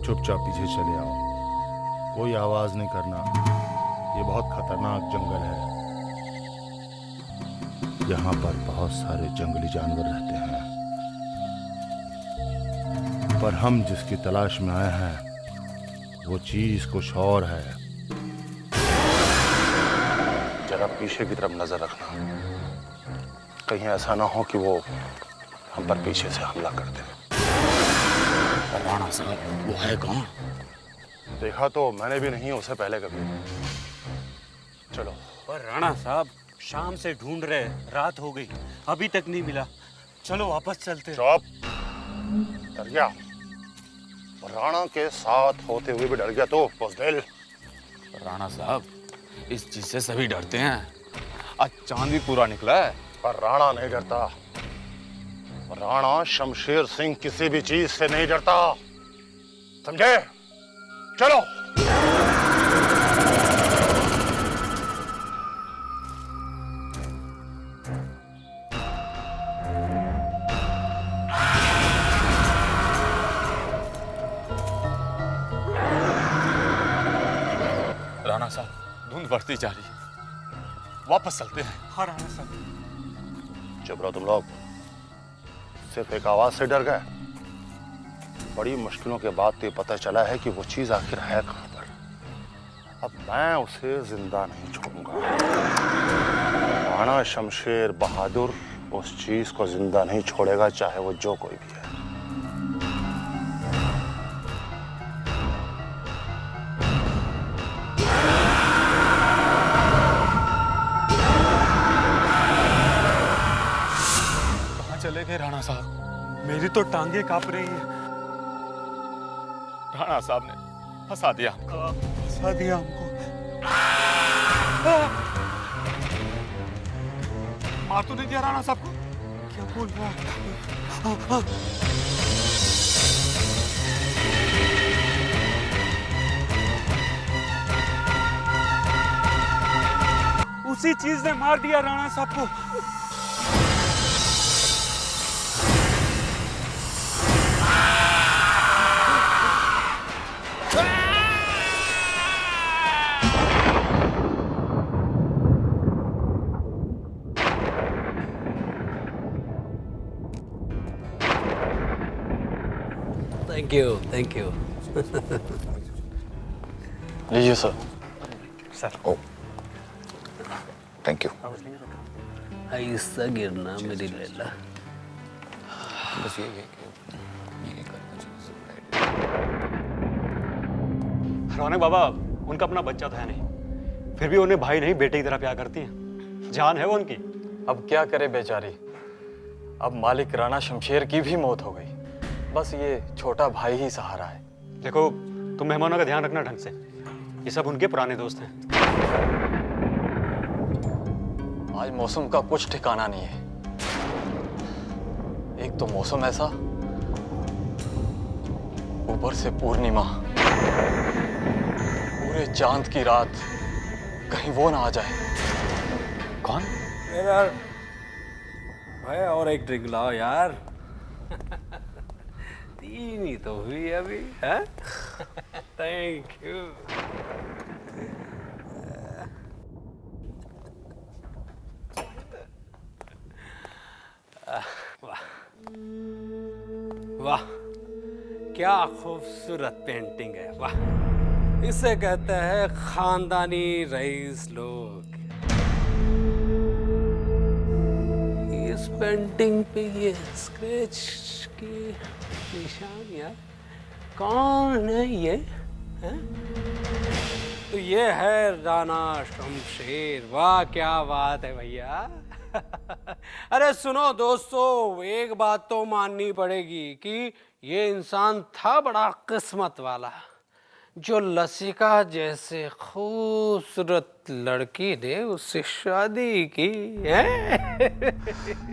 चुपचाप पीछे चले आओ, कोई आवाज नहीं करना। ये बहुत खतरनाक जंगल है, यहाँ पर बहुत सारे जंगली जानवर रहते हैं, पर हम जिसकी तलाश में आए हैं वो चीज कुछ और है। जरा पीछे की तरफ नजर रखना, कहीं ऐसा ना हो कि वो हम पर पीछे से हमला कर दे। राणा साहब, वो है कौन? देखा तो मैंने भी नहीं उसे पहले कभी। चलो। पर राणा साहब, शाम से ढूंढ रहे, रात हो गई, अभी तक नहीं मिला। चलो वापस चलते हैं। चुप। डर गया? राणा के साथ होते हुए भी डर गया तो बुज़दिल। राणा साहब, इस चीज से सभी डरते हैं। आज चांद भी पूरा निकला है। पर राणा नहीं डरता। राणा शमशेर सिंह किसी भी चीज से नहीं डरता, समझे? चलो। राणा साहब, धुंध बढ़ती जा रही है, वापस चलते हैं। हाँ राणा साहब। चुप रहो तुम लोग, सिर्फ एक आवाज से डर गए। बड़ी मुश्किलों के बाद तो ये पता चला है कि वो चीज आखिर है कहां पर। अब मैं उसे जिंदा नहीं छोड़ूंगा। राणा शमशेर बहादुर उस चीज को जिंदा नहीं छोड़ेगा, चाहे वो जो कोई भी है। चले गए राणा साहब? मेरी तो टांगे कांप रही है। राणा साहब ने फंसा दिया हमको। फंसा दिया हमको। मार तो नहीं दिया राणा साहब को? क्या बोल रहा है? उसी चीज ने मार दिया राणा साहब को। Thank you. लीजिए sir. Sir. Oh, thank you. ऐसा गिरना मेरी लैला। बस ये रौनक बाबा, उनका अपना बच्चा तो है नहीं, फिर भी उन्हें भाई नहीं बेटे की तरह प्यार करती हैं। जान है वो उनकी। अब क्या करे बेचारी, अब मालिक राणा शमशेर की भी मौत हो गई, बस ये छोटा भाई ही सहारा है। देखो, तुम मेहमानों का ध्यान रखना ढंग से, ये सब उनके पुराने दोस्त हैं। आज मौसम का कुछ ठिकाना नहीं है। एक तो मौसम ऐसा, ऊपर से पूर्णिमा, पूरे चांद की रात, कहीं वो ना आ जाए। कौन? यार भाई, और एक ड्रिंक लाओ यार। तीन ही तो हुई अभी। है? Thank you. वाह वाह, क्या खूबसूरत पेंटिंग है। वाह, इसे कहते हैं खानदानी रईस लोग। इस पेंटिंग पे ये स्केच की निशान यार, कौन है ये? है? तो ये है राणा शमशेर। वाह, क्या बात है भैया। अरे सुनो दोस्तों, एक बात तो माननी पड़ेगी कि ये इंसान था बड़ा किस्मत वाला, जो लसिका जैसे खूबसूरत लड़की ने उससे शादी की है।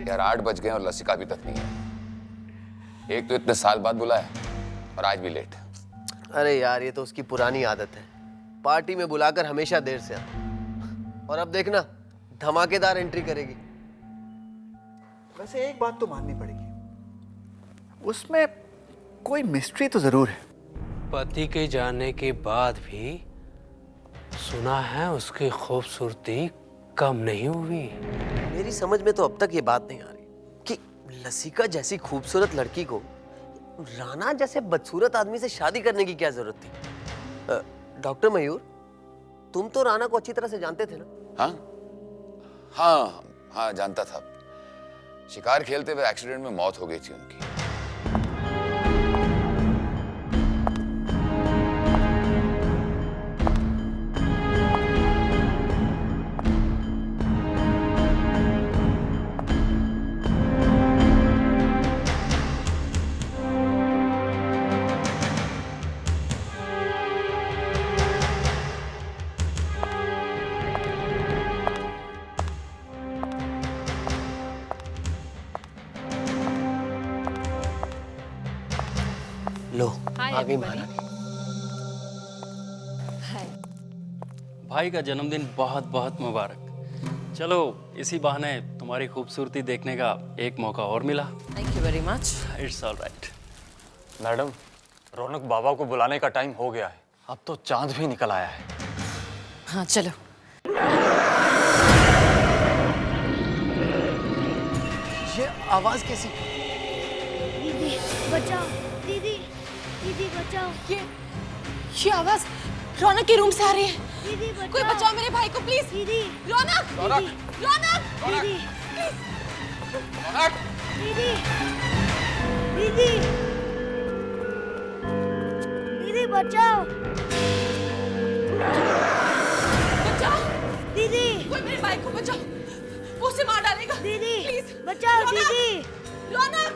यार 8 बज गए और लसिका अभी तक नहीं है। एक तो इतने साल बाद बुलाया और आज भी लेट। अरे यार, ये तो उसकी पुरानी आदत है, पार्टी में बुलाकर हमेशा देर से आता। और अब देखना, धमाकेदार एंट्री करेगी। वैसे एक बात तो माननी पड़ेगी, उसमें कोई मिस्ट्री तो जरूर है। पति के जाने के बाद भी सुना है उसकी खूबसूरती कम नहीं हुई। मेरी समझ में तो अब तक ये बात नहीं आ रही कि लसिका जैसी खूबसूरत लड़की को राणा जैसे बदसूरत आदमी से शादी करने की क्या जरूरत थी। डॉक्टर मयूर, तुम तो राणा को अच्छी तरह से जानते थे ना? हाँ हाँ हाँ, जानता था। शिकार खेलते हुए एक्सीडेंट में मौत हो गई थी उनकी। लो आ गई महारानी। भाई का जन्मदिन बहुत बहुत मुबारक। चलो इसी बहाने तुम्हारी खूबसूरती देखने का एक मौका और मिला। Thank you very much. It's all right. Madam, Raunak Baba को बुलाने का टाइम हो गया है। अब तो चांद भी निकल आया है। हाँ चलो। ये आवाज कैसी? दीदी बचाओ, दीदी दीदी बचाओ, ये आवाज रौनक के रूम से आ रही है। दीदी बचाओ, कोई बचाओ मेरे भाई को प्लीज। दीदी रौनक, रौनक, रौनक, दीदी रौनक, दीदी दीदी दीदी बचाओ, बचाओ दीदी कोई मेरे भाई को बचाओ, वो उसे मार डालेगा। दीदी प्लीज बचाओ, रौनक! दीदी रौनक,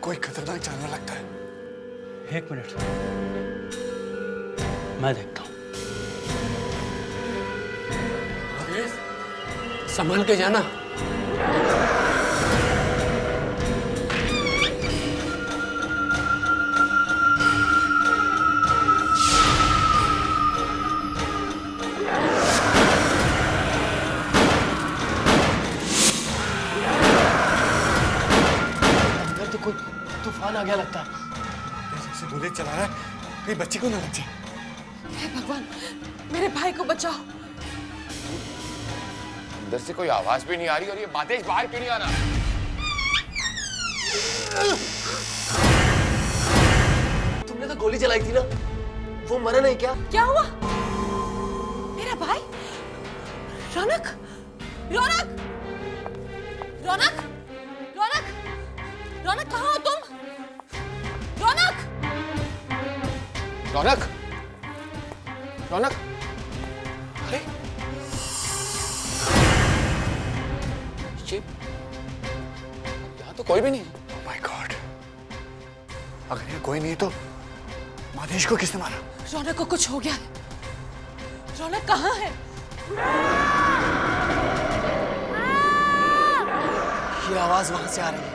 कोई खतरनाक जानवर लगता है। एक मिनट, मैं देखता हूं। संभल के जाना। अंदर तो कोई तूफान आ गया लगता है। जैसे बुलेट चला रहा है, कहीं बच्ची को ना लग जाए। हे भगवान, मेरे भाई को बचाओ। अंदर से कोई आवाज भी नहीं आ रही और ये मादेश बाहर क्यों नहीं आ रहा? तुमने तो गोली चलाई थी ना, वो मरा नहीं क्या? क्या हुआ? मेरा भाई? रौनक, रौनक, रौनक, रौनक, रौनक कहाँ हो तुम? रौनक, रौनक, रौनक, अरे ये यहाँ तो कोई भी नहीं है। Oh my God! अगर ये कोई नहीं तो मादेश को किसने मारा? रौनक को कुछ हो गया है। रौनक कहाँ है? ये आवाज वहां से आ रही है।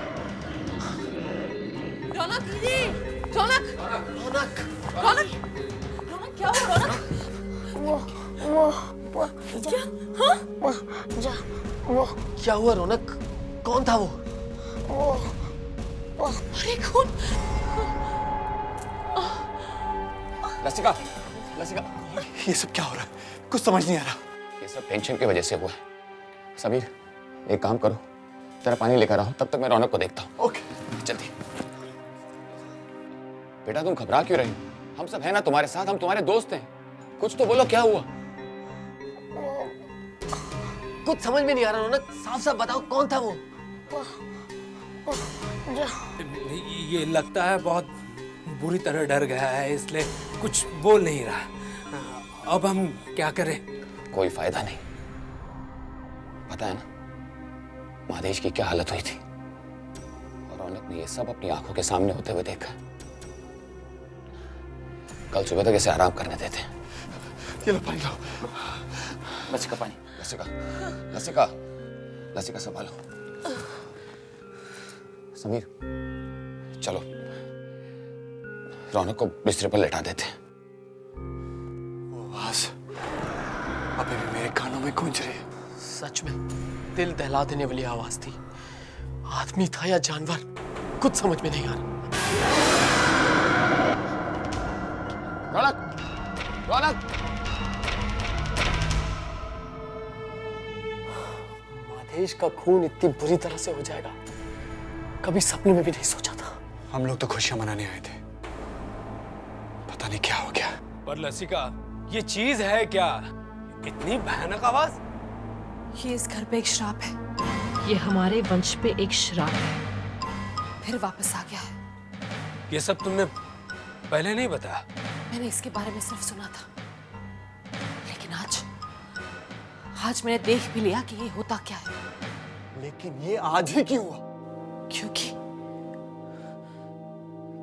रौनक दीदी, रौनक, रौनक, रौनक, रौनक क्या हुआ? रौनक वो क्या? हाँ? वो क्या हुआ रौनक? कौन था वो? अरे खून! लसिका, लसिका, ये सब क्या हो रहा है? कुछ समझ नहीं आ रहा। ये सब टेंशन की वजह से हुआ है। समीर, एक काम करो, तेरा पानी लेकर आओ, तब तक मैं रौनक को देखता हूँ। ओके। जल्दी। बेटा तुम घबरा क्यों रही हो? हम सब हैं ना तुम्हारे साथ, हम तुम्हारे दोस्त हैं। कुछ तो बोलो, क्या हुआ? कुछ समझ में नहीं आ रहा रौनक, साफ साफ बताओ कौन था वो? ये लगता है बहुत बुरी तरह डर गया है, इसलिए कुछ बोल नहीं रहा। अब हम क्या करें? कोई फायदा नहीं। पता है ना महादेश की क्या हालत हुई थी, और रौनक ने ये सब अपनी आंखों के सामने होते हुए देखा। कल सुबह तक इसे आराम करने देते। ये लो पानी लो। लसिका पानी, लसिका, लसिका, लसिका संभालो। समीर, चलो रौनक को बिस्तर पर लेटा देते। वो आवाज अभी भी मेरे कानों में गूंज रही है। सच में दिल दहला देने वाली आवाज थी। आदमी था या जानवर, कुछ समझ में नहीं आ रहा। रौनक, रौनक। माधेश का खून इतनी बुरी तरह से हो जाएगा, कभी सपने में भी नहीं सोचा था। हम लोग तो खुशियां मनाने आए थे, पता नहीं क्या हो गया। पर लसिका, ये चीज है क्या? इतनी भयानक आवाज? ये इस घर पे एक श्राप है। ये हमारे वंश पे एक श्राप है। फिर वापस आ गया है। ये सब तुमने पहले नहीं बताया? मैंने इसके बारे में सिर्फ सुना था, लेकिन आज मैंने देख भी लिया कि ये होता क्या है। लेकिन ये आज ही क्यों हुआ?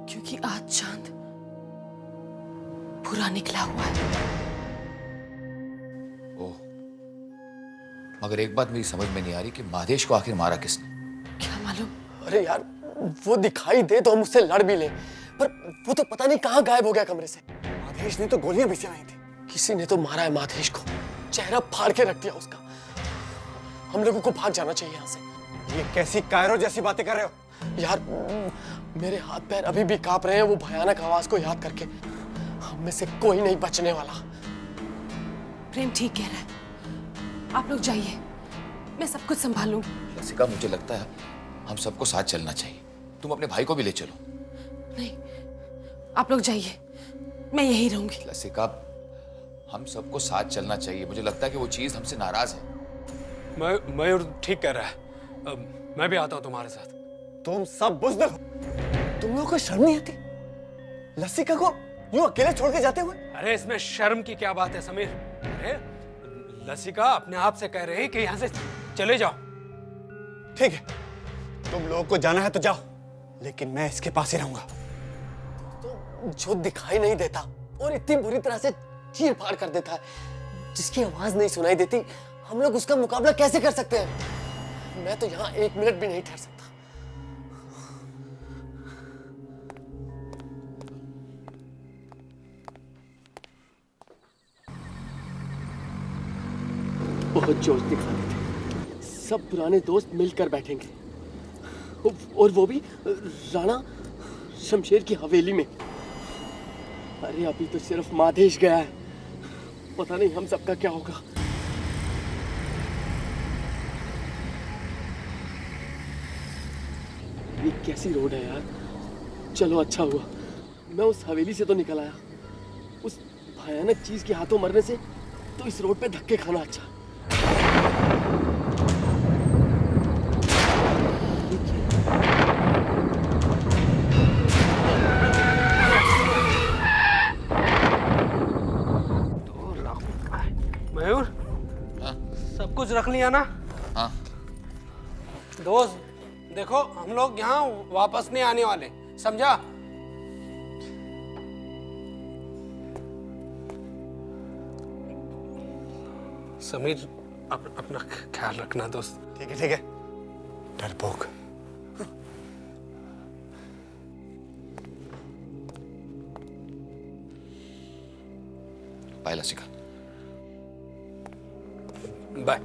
क्योंकि आज चांद पूरा निकला हुआ है। ओह, मगर एक बात मेरी समझ में नहीं आ रही कि माधेश को आखिर मारा किसने? क्या मालूम? अरे यार, वो दिखाई दे तो हम उससे लड़ भी ले, पर वो तो पता नहीं कहाँ गायब हो गया कमरे से। माधेश ने तो गोलियां भी चलाई थी। किसी ने तो मारा है माधेश को, चेहरा फाड़ के रख दिया उसका। हम लोगों को भाग जाना चाहिए यहाँ से। ये कैसी कायरो जैसी बातें कर रहे हो? यार, मेरे हाथ पैर अभी भी कांप रहे हैं वो भयानक आवाज को याद करके। हम में से कोई नहीं बचने वाला। प्रेम ठीक कह रहा है, आप लोग जाइए, मैं सब कुछ संभाल लूंगी। लसिका, मुझे लगता है हम सबको साथ चलना चाहिए। तुम अपने भाई को भी ले चलो। नहीं, आप लोग जाइए, मैं यहीं रहूंगी। लसिका, हम सबको साथ चलना चाहिए। मुझे लगता है कि वो चीज हमसे नाराज है। मयूर ठीक कह रहा है। मैं भी आता हूँ तुम्हारे साथ। तुम सब बुज़दिल हो। तुम लोगों को शर्म नहीं आती लसिका को यूं अकेले छोड़ के जाते हुए? अरे इसमें शर्म की क्या बात है समीर? अरे लसिका अपने आप से कह रही है कि यहाँ से चले जाओ। ठीक है, तुम लोगों को जाना है तो जाओ, लेकिन मैं इसके पास ही रहूंगा। तो जो दिखाई नहीं देता और इतनी बुरी तरह से चीर फाड़ कर देता है, जिसकी आवाज नहीं सुनाई देती, हम लोग उसका मुकाबला कैसे कर सकते हैं? मैं तो यहाँ 1 मिनट भी नहीं ठहर सकता। बहुत जोश दिखाने थे। सब पुराने दोस्त मिलकर बैठेंगे, और वो भी राणा शमशेर की हवेली में। अरे अभी तो सिर्फ माधेश गया है, पता नहीं हम सबका क्या होगा। ये कैसी रोड है यार। चलो अच्छा हुआ मैं उस हवेली से तो निकल आया। उस भयानक चीज के हाथों मरने से तो इस रोड पे धक्के खाना अच्छा। मयूर, सब कुछ रख लिया ना? हाँ। दोस्त देखो, हम लोग यहाँ वापस नहीं आने वाले, समझा? समीर, अपना ख्याल रखना दोस्त। ठीक है, ठीक है। डरपोक। बाय लसिका। बाय।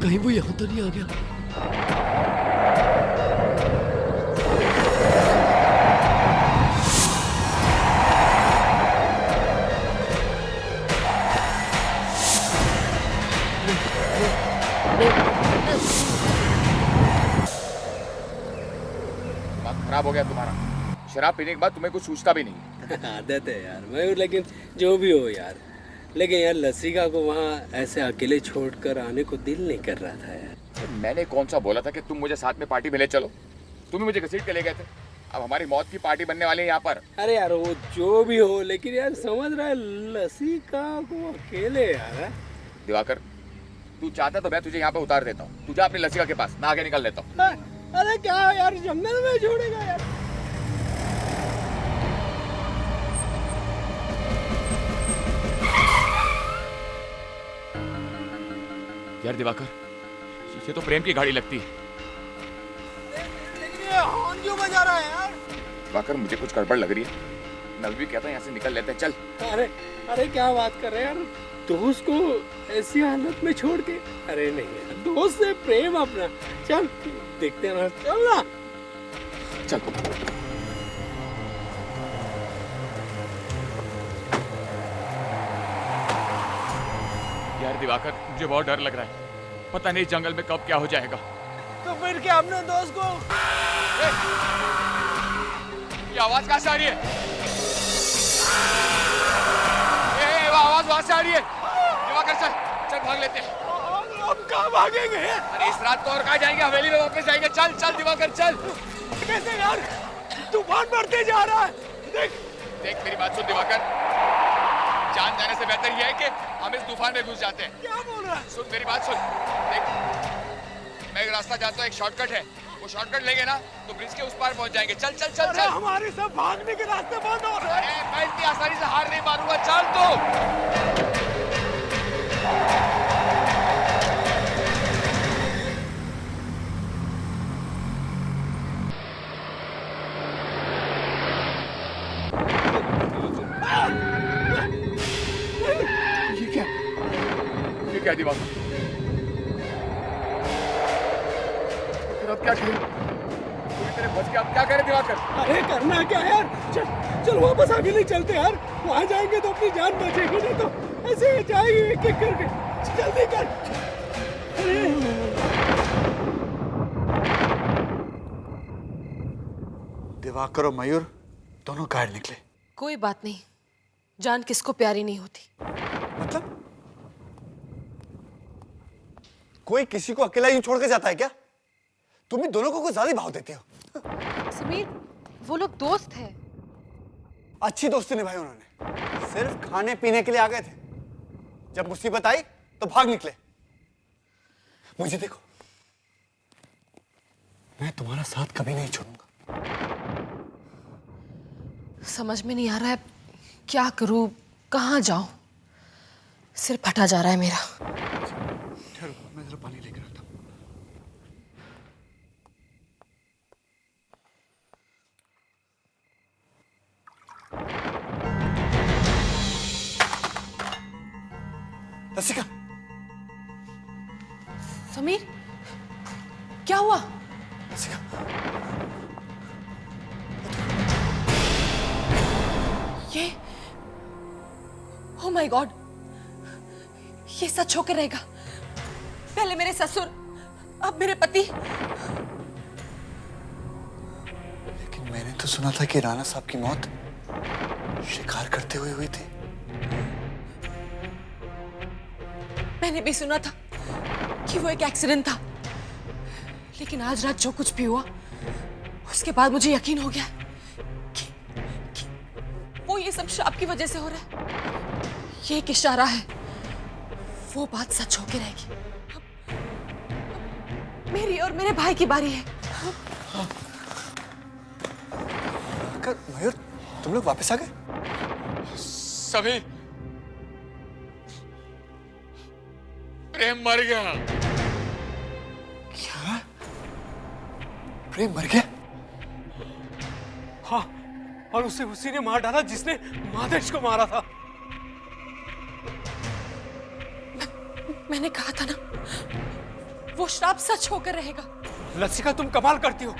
कहीं वो यहाँ तो नहीं आ गया? खराब हो गया तुम्हारा। शराब पीने के बाद तुम्हें कुछ सूझता भी नहीं। आदत है यार मयूर, लेकिन जो भी हो यार, लेकिन यार लसिका को वहाँ ऐसे अकेले छोड़कर आने को दिल नहीं कर रहा था यार। मैंने कौन सा बोला था कि तुम मुझे साथ में पार्टी में ले चलो? तुम ही मुझे घसीट के ले गए थे। अब हमारी मौत की पार्टी बनने वाली है यहाँ पर। अरे यार वो जो भी हो, लेकिन यार समझ रहा है लसिका को अकेले यार। दिवाकर, तू चाहता तो मैं तुझे यहाँ पे उतार देता हूँ। तू जा अपनी लसिका के पास, मैं आगे निकल लेता हूँ। अरे क्या यार, जंगल में छोड़ेगा यार? यार दिवाकर, ये तो प्रेम की गाड़ी लगती है। लेकिन ये हॉर्न क्यों बजा रहा है यार? दिवाकर, मुझे कुछ गड़बड़ लग रही है। मैं भी कहता हूँ यहाँ से निकल लेते हैं, चल। अरे अरे क्या बात कर रहे हैं यार, दोस्त को ऐसी हालत में छोड़ के? अरे नहीं यार, दोस्त से प्रेम अपना। चल देखते हैं ना, चल ना। चल। यार दिवाकर, मुझे बहुत डर लग रहा है, पता नहीं जंगल में कब क्या हो जाएगा। तो फिर क्या अपने दोस्त को? ये आवाज कहाँ से आ रही है? वो आवाज वहां से आ रही है। दिवाकर चल, चल भाग लेते हैं। अब कहाँ भागेंगे? अरे इस रात को और कहाँ जाएंगे, हवेली में वापस जाएंगे। चल चल दिवाकर चल। कैसे यार, तूफान बढ़ते जा रहा है। देख देख मेरी बात सुन दिवाकर, जान जाने से बेहतर यह है कि हम इस तूफान में घुस जाते हैं। क्या बोल रहा है? सुन मेरी बात सुन, देख मैं एक रास्ता जानता हूँ, एक शॉर्टकट है, वो शॉर्टकट लेंगे ना तो ब्रिज के उस पार पहुंच जाएंगे। चल चल चल चल। हमारे सब भागने के रास्ते बंद हो रहे हैं। मैं इतनी आसानी से हार नहीं मारूंगा, चल तू। ये क्या दिवाकर? फिर अब क्या करें? पूरी तरह फंस गया, अब क्या करें दिवाकर? अरे करना क्या यार, चल चल वापस आगे नहीं चलते यार, वहां जाएंगे तो अपनी जान बचेगी, नहीं तो ऐसे जाएंगे एक एक करके। जल्दी कर। दिवाकर और मयूर दोनों घायल निकले। कोई बात नहीं, जान किसको प्यारी नहीं होती। मतलब कोई किसी को अकेला यूं छोड़ के जाता है क्या? तुम इन दोनों को कुछ ज्यादा भाव देती हो। समीर, वो लोग दोस्त हैं। अच्छी दोस्ती निभाई उन्होंने, सिर्फ खाने पीने के लिए आ गए थे, जब मुसीबत आई तो भाग निकले। मुझे देखो, मैं तुम्हारा साथ कभी नहीं छोड़ूंगा। समझ में नहीं आ रहा है क्या करूं, कहां जाऊं, सिर फटा जा रहा है मेरा। ठहरो, मैं जरा पानी लेकर आता हूं। रसिका, समीर, क्या हुआ? रसिका, ये, ओह माय गॉड, ये सच होकर रहेगा। पहले मेरे ससुर, अब मेरे पति। लेकिन मैंने तो सुना था कि राणा साहब की मौत शिकार करते हुए हुई थी। मैंने भी सुना था कि वो एक एक्सीडेंट था, लेकिन आज रात जो कुछ भी हुआ उसके बाद मुझे यकीन हो गया कि वो ये सब शाप की वजह से हो रहा है। ये एक इशारा है, वो बात सच होके रहेगी। अब मेरी और मेरे भाई की बारी है। मयूर, तुम लोग वापस आ गए? सभी प्रेम मर गया। क्या? प्रेम मर गया? हाँ, और उसे उसी ने मार डाला जिसने मादेश को मारा था। मैंने कहा था ना, वो श्राप सच होकर रहेगा। लसिका, तुम कमाल करती हो।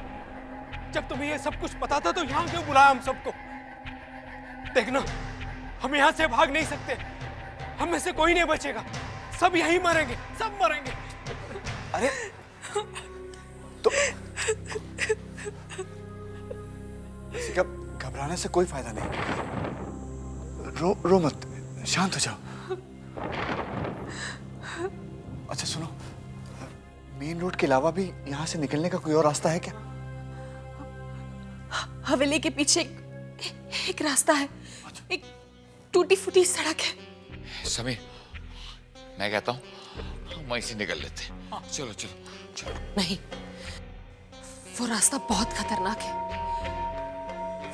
जब तुम्हें ये सब कुछ पता था तो यहाँ क्यों बुलाया हम सबको? देखना, हम यहाँ से भाग नहीं सकते, हम में से कोई नहीं बचेगा, सब यहीं मरेंगे, सब मरेंगे। अरे तो घबराने से कोई फायदा नहीं। रो मत, शांत हो जाओ। अच्छा सुनो, मेन रोड के अलावा भी यहाँ से निकलने का कोई और रास्ता है क्या? हवेली के पीछे एक रास्ता है, एक टूटी फूटी सड़क है। समीर, मैं कहता हूँ हम वहीं से निकल लेते हैं। चलो चलो चलो। नहीं, वो रास्ता बहुत खतरनाक है।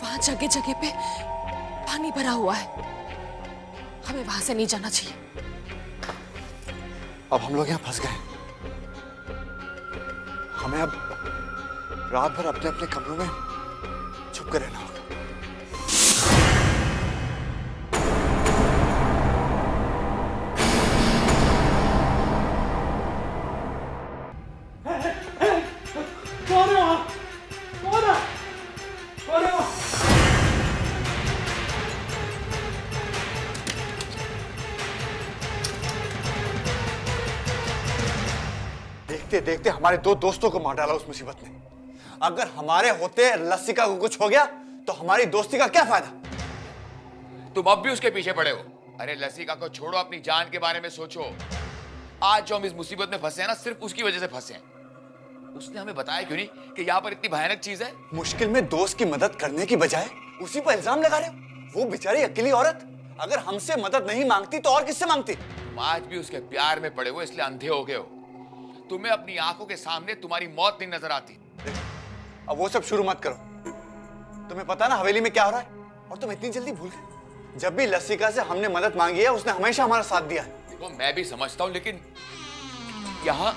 वहां जगह जगह पे पानी भरा हुआ है, हमें वहां से नहीं जाना चाहिए। अब हम लोग यहाँ फंस गए, हमें अब रात भर अपने अपने कमरों में छुप कर रहना होगा। देखते देखते हमारे 2 दोस्तों को मार डाला उस मुसीबत ने। अगर हमारे होते लसिका को कुछ हो गया तो हमारी दोस्ती का क्या फायदा? तुम अब भी उसके पीछे पड़े हो। अरे लसिका को छोड़ो, अपनी जान के बारे में सोचो। आज जो हम इस मुसीबत में फंसे हैं ना, सिर्फ उसकी वजह से फंसे हैं। उसने हमें बताया क्यों नहीं कि यहाँ पर इतनी भयानक चीज है? मुश्किल में दोस्त की मदद करने की बजाय उसी पर इल्जाम लगा रहे हो। वो बेचारी अकेली औरत अगर हमसे मदद नहीं मांगती तो और किससे मांगती? तुम आज भी उसके प्यार में पड़े हो, इसलिए अंधे हो गए हो। तुम्हें अपनी आंखों के सामने तुम्हारी मौत नहीं नजर आती। अब वो सब शुरू मत करो। तुम्हें पता ना हवेली में क्या हो रहा है, और तुम इतनी जल्दी भूल गए। जब भी लसिका से हमने मदद मांगी है उसने हमेशा हमारा साथ दिया है। देखो मैं भी समझता हूं, लेकिन यहाँ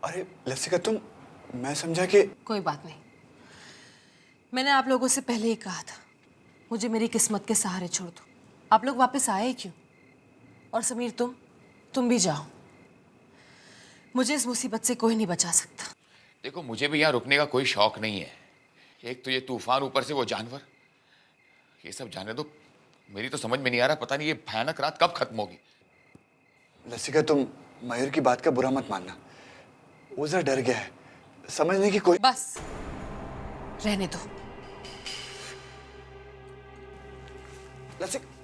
अरे लसिका मैं समझा कि कोई बात नहीं। मैंने आप लोगों से पहले ही कहा था मुझे मेरी किस्मत के सहारे छोड़ दो। आप लोग वापस आए क्यों? और समीर तुम भी जाओ। मुझे इस मुसीबत से कोई नहीं बचा सकता। देखो मुझे भी यहाँ रुकने का कोई शौक नहीं है। एक तो ये तूफान, ऊपर से वो जानवर, ये सब जाने दो। मेरी तो समझ में नहीं आ रहा, पता नहीं ये भयानक रात कब खत्म होगी। लसिका तुम मयूर की बात का बुरा मत मानना, वो जरा डर गया है। समझने की कोई बस रहने दो। लसिका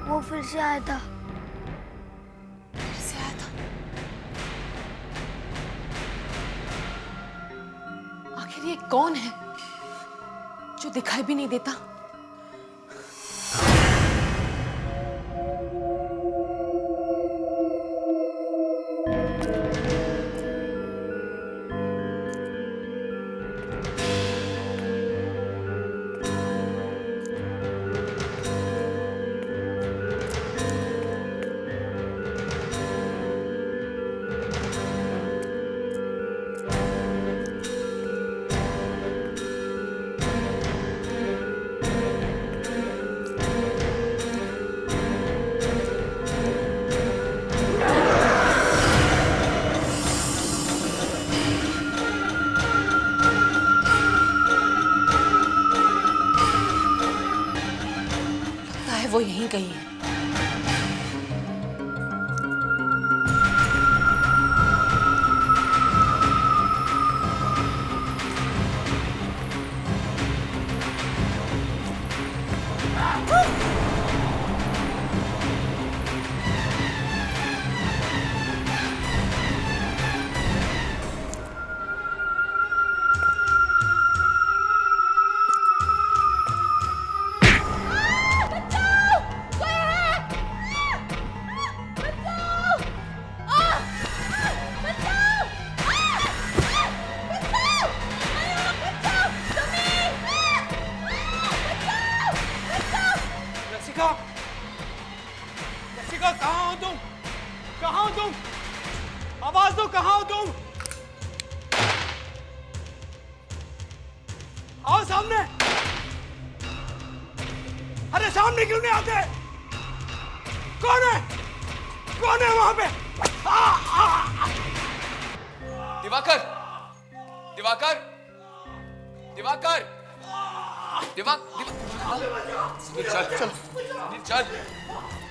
वो फिर से आया था। आखिर ये कौन है जो दिखाई भी नहीं देता? वो यहीं कहीं है।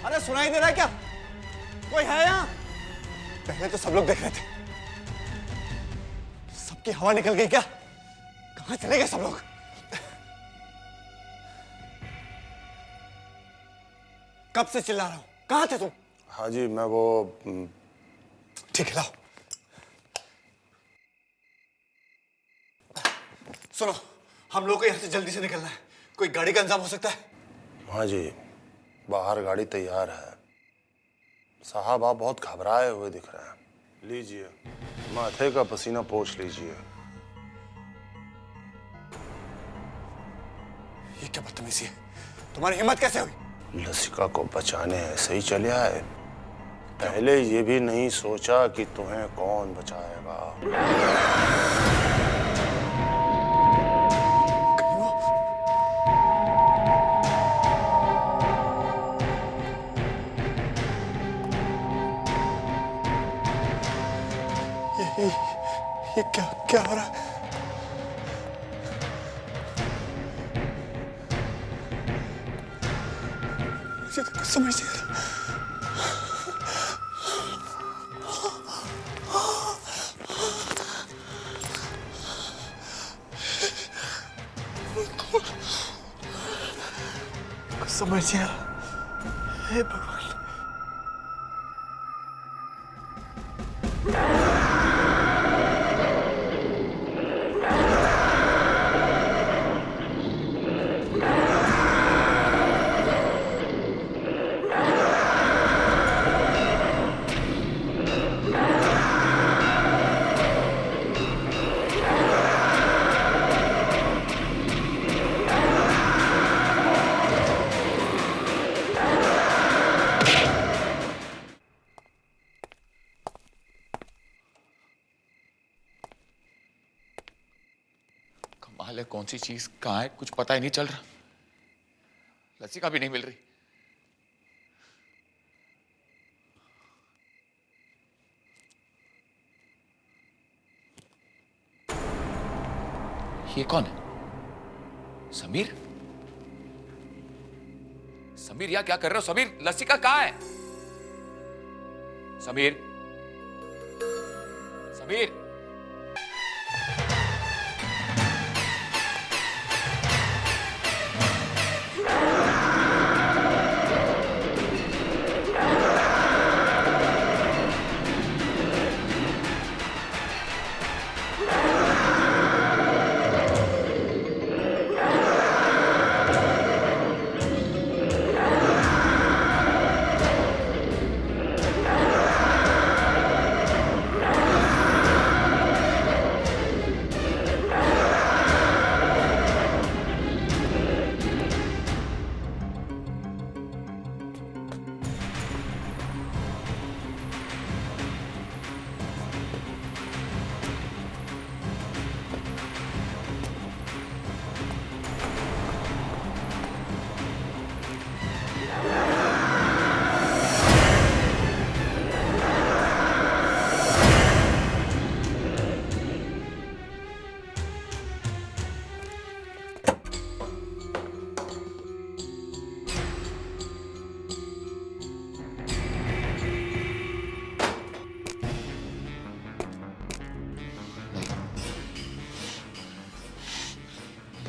अरे सुनाई दे रहा है क्या? कोई है यहाँ? पहले तो सब लोग देख रहे थे, सबकी हवा निकल गई क्या? कहाँ चले गए सब लोग? कब से चिल्ला रहा हूँ, कहाँ थे तुम? हाँ जी, मैं वो ठीक है, लाओ। सुनो, हम लोग को यहाँ से जल्दी से निकलना है। कोई गाड़ी का इंतजाम हो सकता है? हाँ जी, बाहर गाड़ी तैयार है। साहब आप बहुत घबराए हुए दिख रहे हैं। लीजिए, माथे का पसीना पोंछ लीजिए। ये क्या बदतमीजी है? तुम्हारी हिम्मत कैसे हुई? लसिका को बचाने ऐसे ही चले आए। पहले ये भी नहीं सोचा कि तुम्हें कौन बचाएगा। ये क्या हो रहा है? मुझे तो कुछ समझ नहीं आ रहा। कुछ समझ नहीं आ रहा। हे भगवान। कमाल है, कौन सी चीज कहाँ है कुछ पता ही नहीं चल रहा। लसिका भी नहीं मिल रही। ये कौन है? समीर? समीर यहाँ क्या कर रहे हो? समीर, लसिका कहाँ है? समीर, समीर,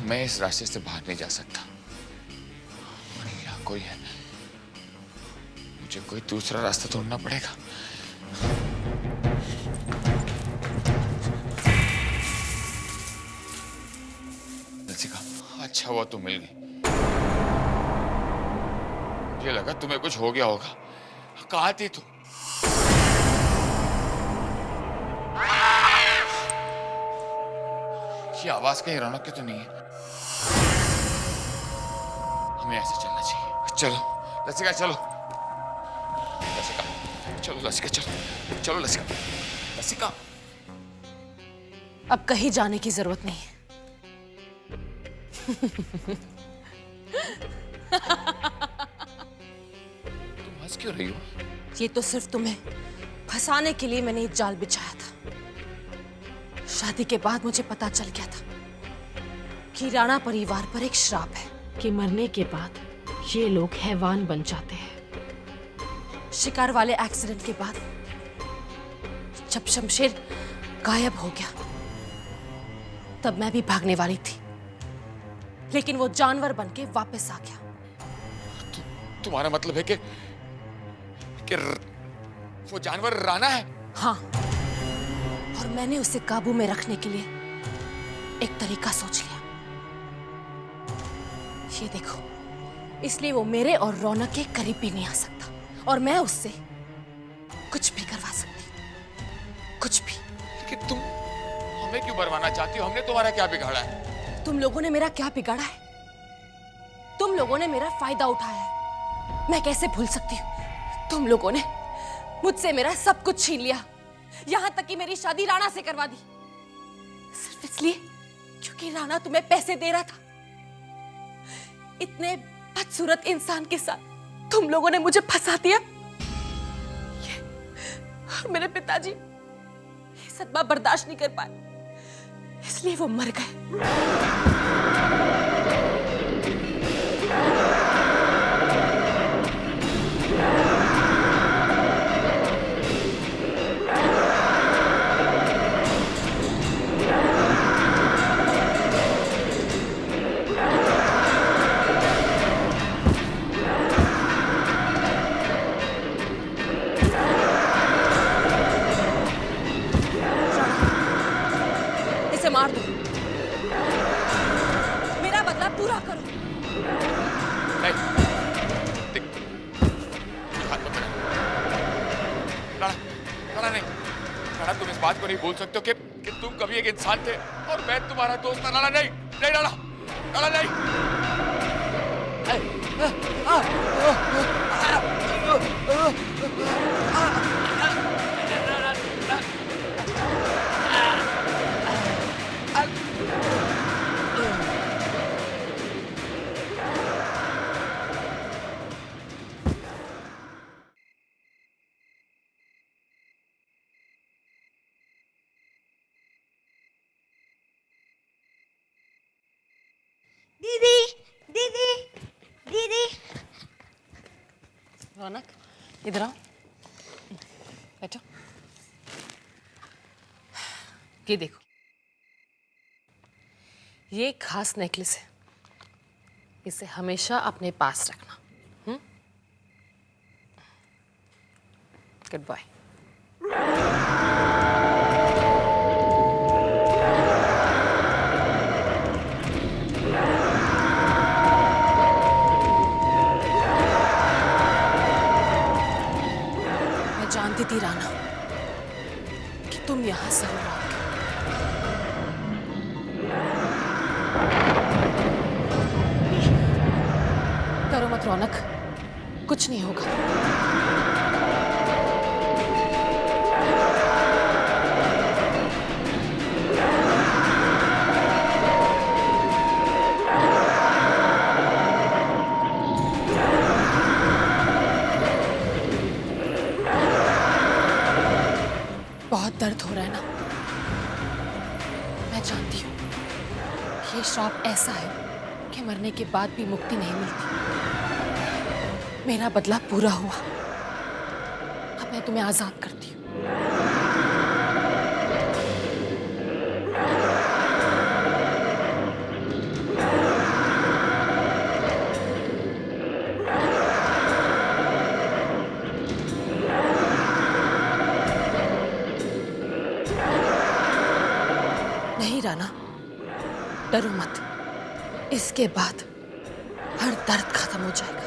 मैं इस रास्ते से बाहर नहीं जा सकता। यहाँ कोई है, मुझे कोई दूसरा रास्ता ढूंढना पड़ेगा। लसिका, अच्छा हुआ तुम मिल गई। मुझे लगा तुम्हें कुछ हो गया होगा। कहाँ थी तुम? ये आवाज कहीं रौनक की तो नहीं है? हमें ऐसे चलना चाहिए। चलो लसिका, चलो लसिका, चलो लसिका, चलो चलो लसिका, लसिका। अब कहीं जाने की जरूरत नहीं है। तुम हंस क्यों रही हो? ये तो सिर्फ तुम्हें फंसाने के लिए मैंने एक जाल बिछाया था। शादी के बाद मुझे पता चल गया था कि राणा परिवार पर एक श्राप है कि मरने के बाद ये लोग हैवान बन जाते हैं। शिकार वाले एक्सीडेंट के बाद जब शमशेर गायब हो गया तब मैं भी भागने वाली थी, लेकिन वो जानवर बनके वापस आ गया। तुम्हारा मतलब है कि वो जानवर राणा है? हाँ, और मैंने उसे काबू में रखने के लिए एक तरीका सोच लिया। ये देखो, इसलिए वो मेरे और रौनक के करीब भी नहीं आ सकता और मैं उससे कुछ भी करवा सकती, कुछ भी। लेकिन तुम हमें क्यों मरवाना चाहती हो? हमने तुम्हारा क्या बिगाड़ा है? तुम लोगों ने मेरा क्या बिगाड़ा है? तुम लोगों ने मेरा फायदा उठाया है। मैं कैसे भूल सकती हूँ? तुम लोगों ने मुझसे मेरा सब कुछ छीन लिया, यहां तक कि मेरी शादी राणा से करवा दी, सिर्फ इसलिए क्योंकि राणा तुम्हें पैसे दे रहा था। इतने बदसूरत इंसान के साथ तुम लोगों ने मुझे फंसा दिया। मेरे पिताजी ये सदमा बर्दाश्त नहीं कर पाए, इसलिए वो मर गए। इसे मार दो, मेरा बदला पूरा करो। नहीं, हाथ मत लगाना। राणा, राणा नहीं, राणा तुम इस बात को नहीं बोल सकते हो कि तुम कभी एक इंसान थे और मैं तुम्हारा दोस्त था। राणा नहीं, नहीं राणा, राणा नहीं। दीदी, दीदी, दीदी। रौनक, इधर आओ, बैठो। ये देखो, ये खास नेकलेस है, इसे हमेशा अपने पास रखना। Good bye. जानती थी राणा कि तुम यहां जरूर आओगे। करो मत रौनक, कुछ नहीं होगा। बहुत दर्द हो रहा है ना? मैं जानती हूँ ये श्राप ऐसा है कि मरने के बाद भी मुक्ति नहीं मिलती। मेरा बदला पूरा हुआ, अब मैं तुम्हें आजाद करती हूँ। नहीं राणा, डरो मत, इसके बाद हर दर्द खत्म हो जाएगा।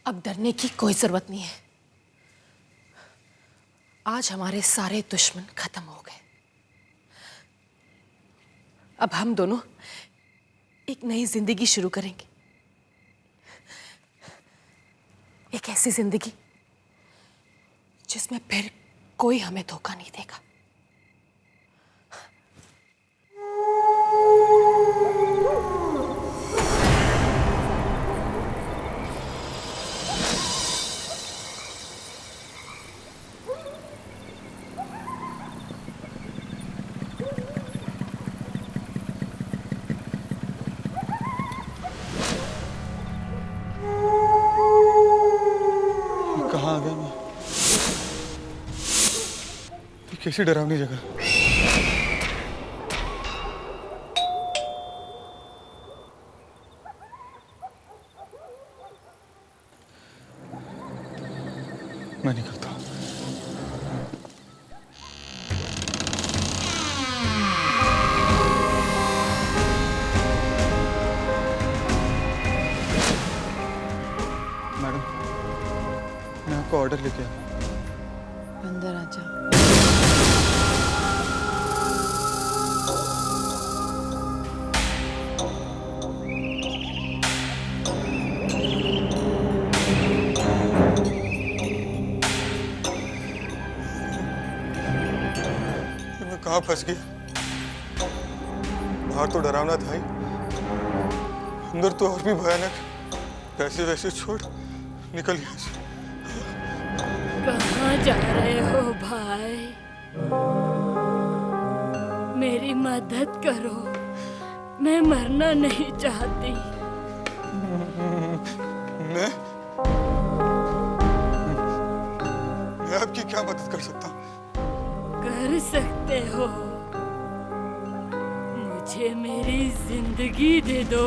अब डरने की कोई जरूरत नहीं है। आज हमारे सारे दुश्मन खत्म हो गए। अब हम दोनों एक नई जिंदगी शुरू करेंगे, एक ऐसी जिंदगी जिसमें फिर कोई हमें धोखा नहीं देगा। कैसी डरावनी जगह। मैं निकलता हूँ। मैडम, मैं आपको ऑर्डर लेके आया। अंदर आजा। मैं कहाँ फंस गई? बाहर तो डरावना था ही, अंदर तो और भी भयानक। पैसे वैसे छोड़, निकल यहाँ से। कहाँ जा रहे हो भाई? मेरी मदद करो, मैं मरना नहीं चाहती। मैं आपकी क्या मदद कर सकता हूँ? कर सकते हो, मुझे मेरी जिंदगी दे दो।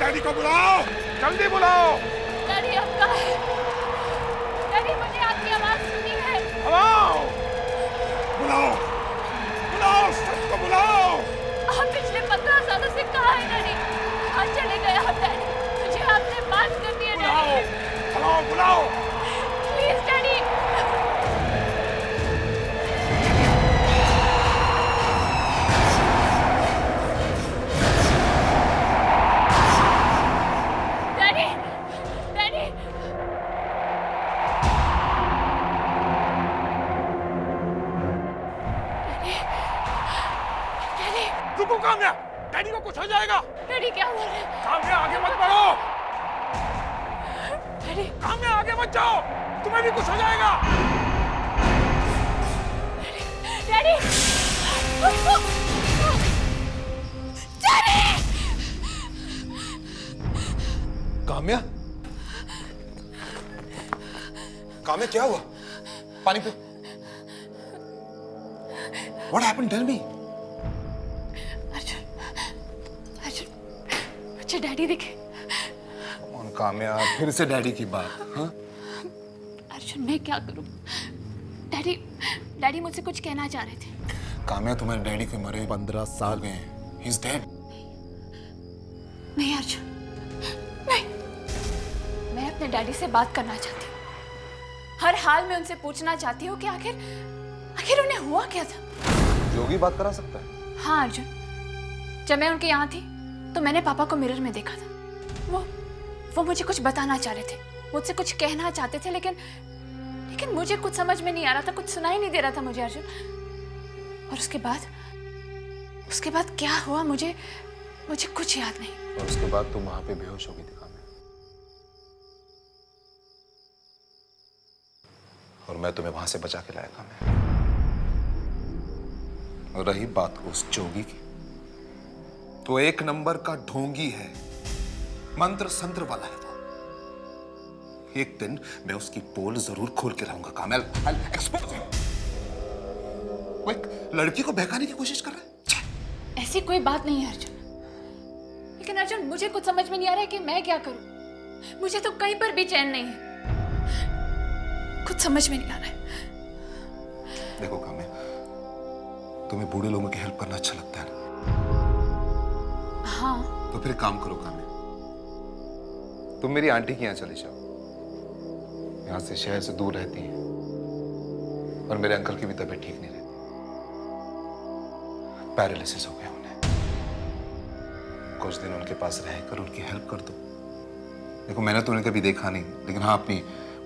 डैडी को बुलाओ, जल्दी बुलाओ। डैडी अब कहाँ है? डैडी मुझे आपकी आवाज सुनी है। बुलाओ, बुलाओ, बुलाओ, सबको बुलाओ। आप पिछले 15 सालों से कहाँ हैं डैडी? कहाँ चले गए आप डैडी? मुझे आपसे बात करनी है डैडी। बुलाओ, बुलाओ। Please daddy. रुको काम्या, डैडी को कुछ हो जाएगा। डैडी क्या बोल रहे हैं? काम्या आगे मत बढ़ो। डैडी, काम्या आगे मत जाओ, तुम्हें भी कुछ हो जाएगा। Daddy, daddy. काम्या, काम्या क्या हुआ? पानी पे। What happened? Tell me. मुझे डैडी दिखे। कौन काम्या, फिर से डैडी की बात? हाँ? अर्जुन, मैं क्या करूं? डैडी, डैडी मुझसे कुछ कहना चाह रहे थे। काम्या, तुम्हारे डैडी के मरे 15 साल गए हैं। He's dead. नहीं अर्जुन, नहीं। मैं अपने डैडी से बात करना चाहती हूँ। हर हाल में उनसे पूछना चाहती हूँ कि आखिर उन्हें हुआ क्या था। जोगी बात करा सकता है? हाँ अर्जुन, जब मैं उनके यहाँ थी तो मैंने पापा को मिरर में देखा था। वो मुझे कुछ बताना चाह रहे थे, मुझसे कुछ कहना चाहते थे, लेकिन मुझे कुछ समझ में नहीं आ रहा था, कुछ सुनाई नहीं दे रहा था मुझे अर्जुन। और उसके बाद क्या हुआ मुझे कुछ याद नहीं। और उसके बाद तुम वहां पे बेहोश हो गई थी काम्या, और मैं तुम्हें वहां से बचा के लाया काम्या। और रही बात उस जोगी की, तो एक नंबर का ढोंगी है, मंत्र संत्र वाला है वो। एक दिन मैं उसकी पोल जरूर खोल के रहूंगा काम्या। I'll expose him. वो एक लड़की को बहकाने की कोशिश कर रहा है। ऐसी कोई बात नहीं है अर्जुन, लेकिन अर्जुन मुझे कुछ समझ में नहीं आ रहा है कि मैं क्या करूं। मुझे तो कहीं पर भी चैन नहीं है, कुछ समझ में नहीं आ रहा है। देखो काम्या, तुम्हें बूढ़े लोगों की हेल्प करना अच्छा लगता है ना? हाँ। तो फिर काम करो काम्या, तुम मेरी आंटी के यहाँ चले जाओ। यहाँ से शहर से दूर रहती है, और मेरे अंकल की भी तबीयत ठीक नहीं रहती, पैरालिसिस हो गया उन्हें। कुछ दिन उनके पास रहकर उनकी हेल्प कर दो। देखो मैंने तो उन्हें कभी देखा नहीं, लेकिन हाँ अपनी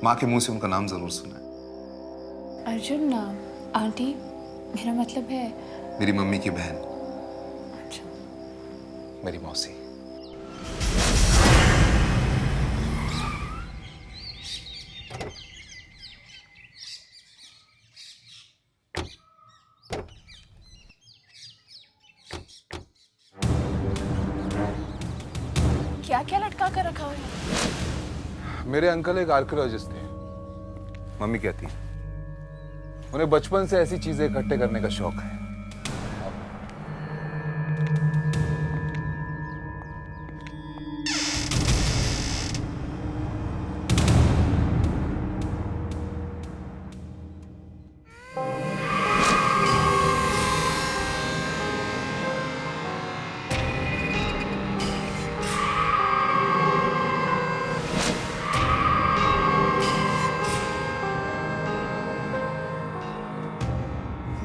माँ के मुंह से उनका नाम जरूर सुना है। अर्जुन, आंटी मेरा मतलब है मेरी मम्मी की बहन। अच्छा। मेरी मौसी। क्या क्या लटका कर रखा हुआ है? मेरे अंकल एक आर्कियोलॉजिस्ट थे। मम्मी कहती है उन्हें बचपन से ऐसी चीजें इकट्ठे करने का शौक है।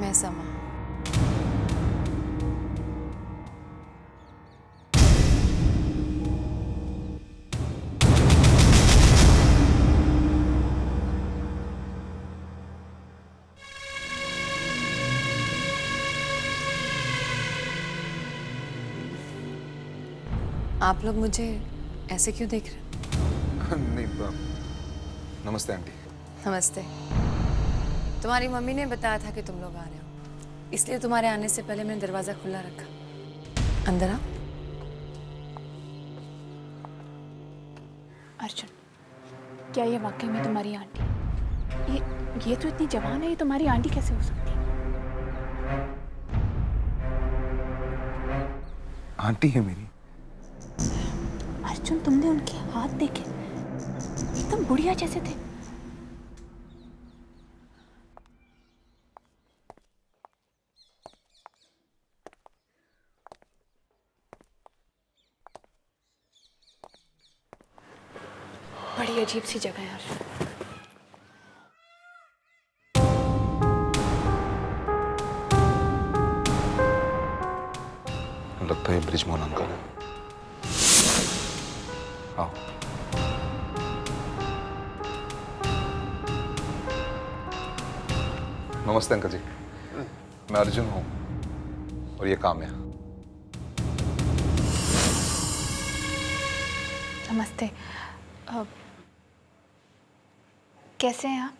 मैं समा। आप लोग मुझे ऐसे क्यों देख रहे हैं? नहीं नमस्ते आंटी। नमस्ते। तुम्हारी मम्मी ने बताया था कि तुम लोग आ रहे हो, इसलिए तुम्हारे आने से पहले मैंने दरवाजा खुला रखा। अंदर आओ। अर्जुन, क्या ये वाकई में तुम्हारी आंटी? ये तो इतनी जवान है, ये तुम्हारी आंटी कैसे हो सकती है? आंटी है मेरी। अर्जुन, तुमने उनके हाथ देखे, एकदम बुढ़िया जैसे थे। बड़ी अजीब सी जगह है यार। लगता है ब्रिजमोहन अंकल है। आओ। नमस्ते अंकल जी, मैं अर्जुन हूँ और ये काम्या। नमस्ते। कैसे हैं आप?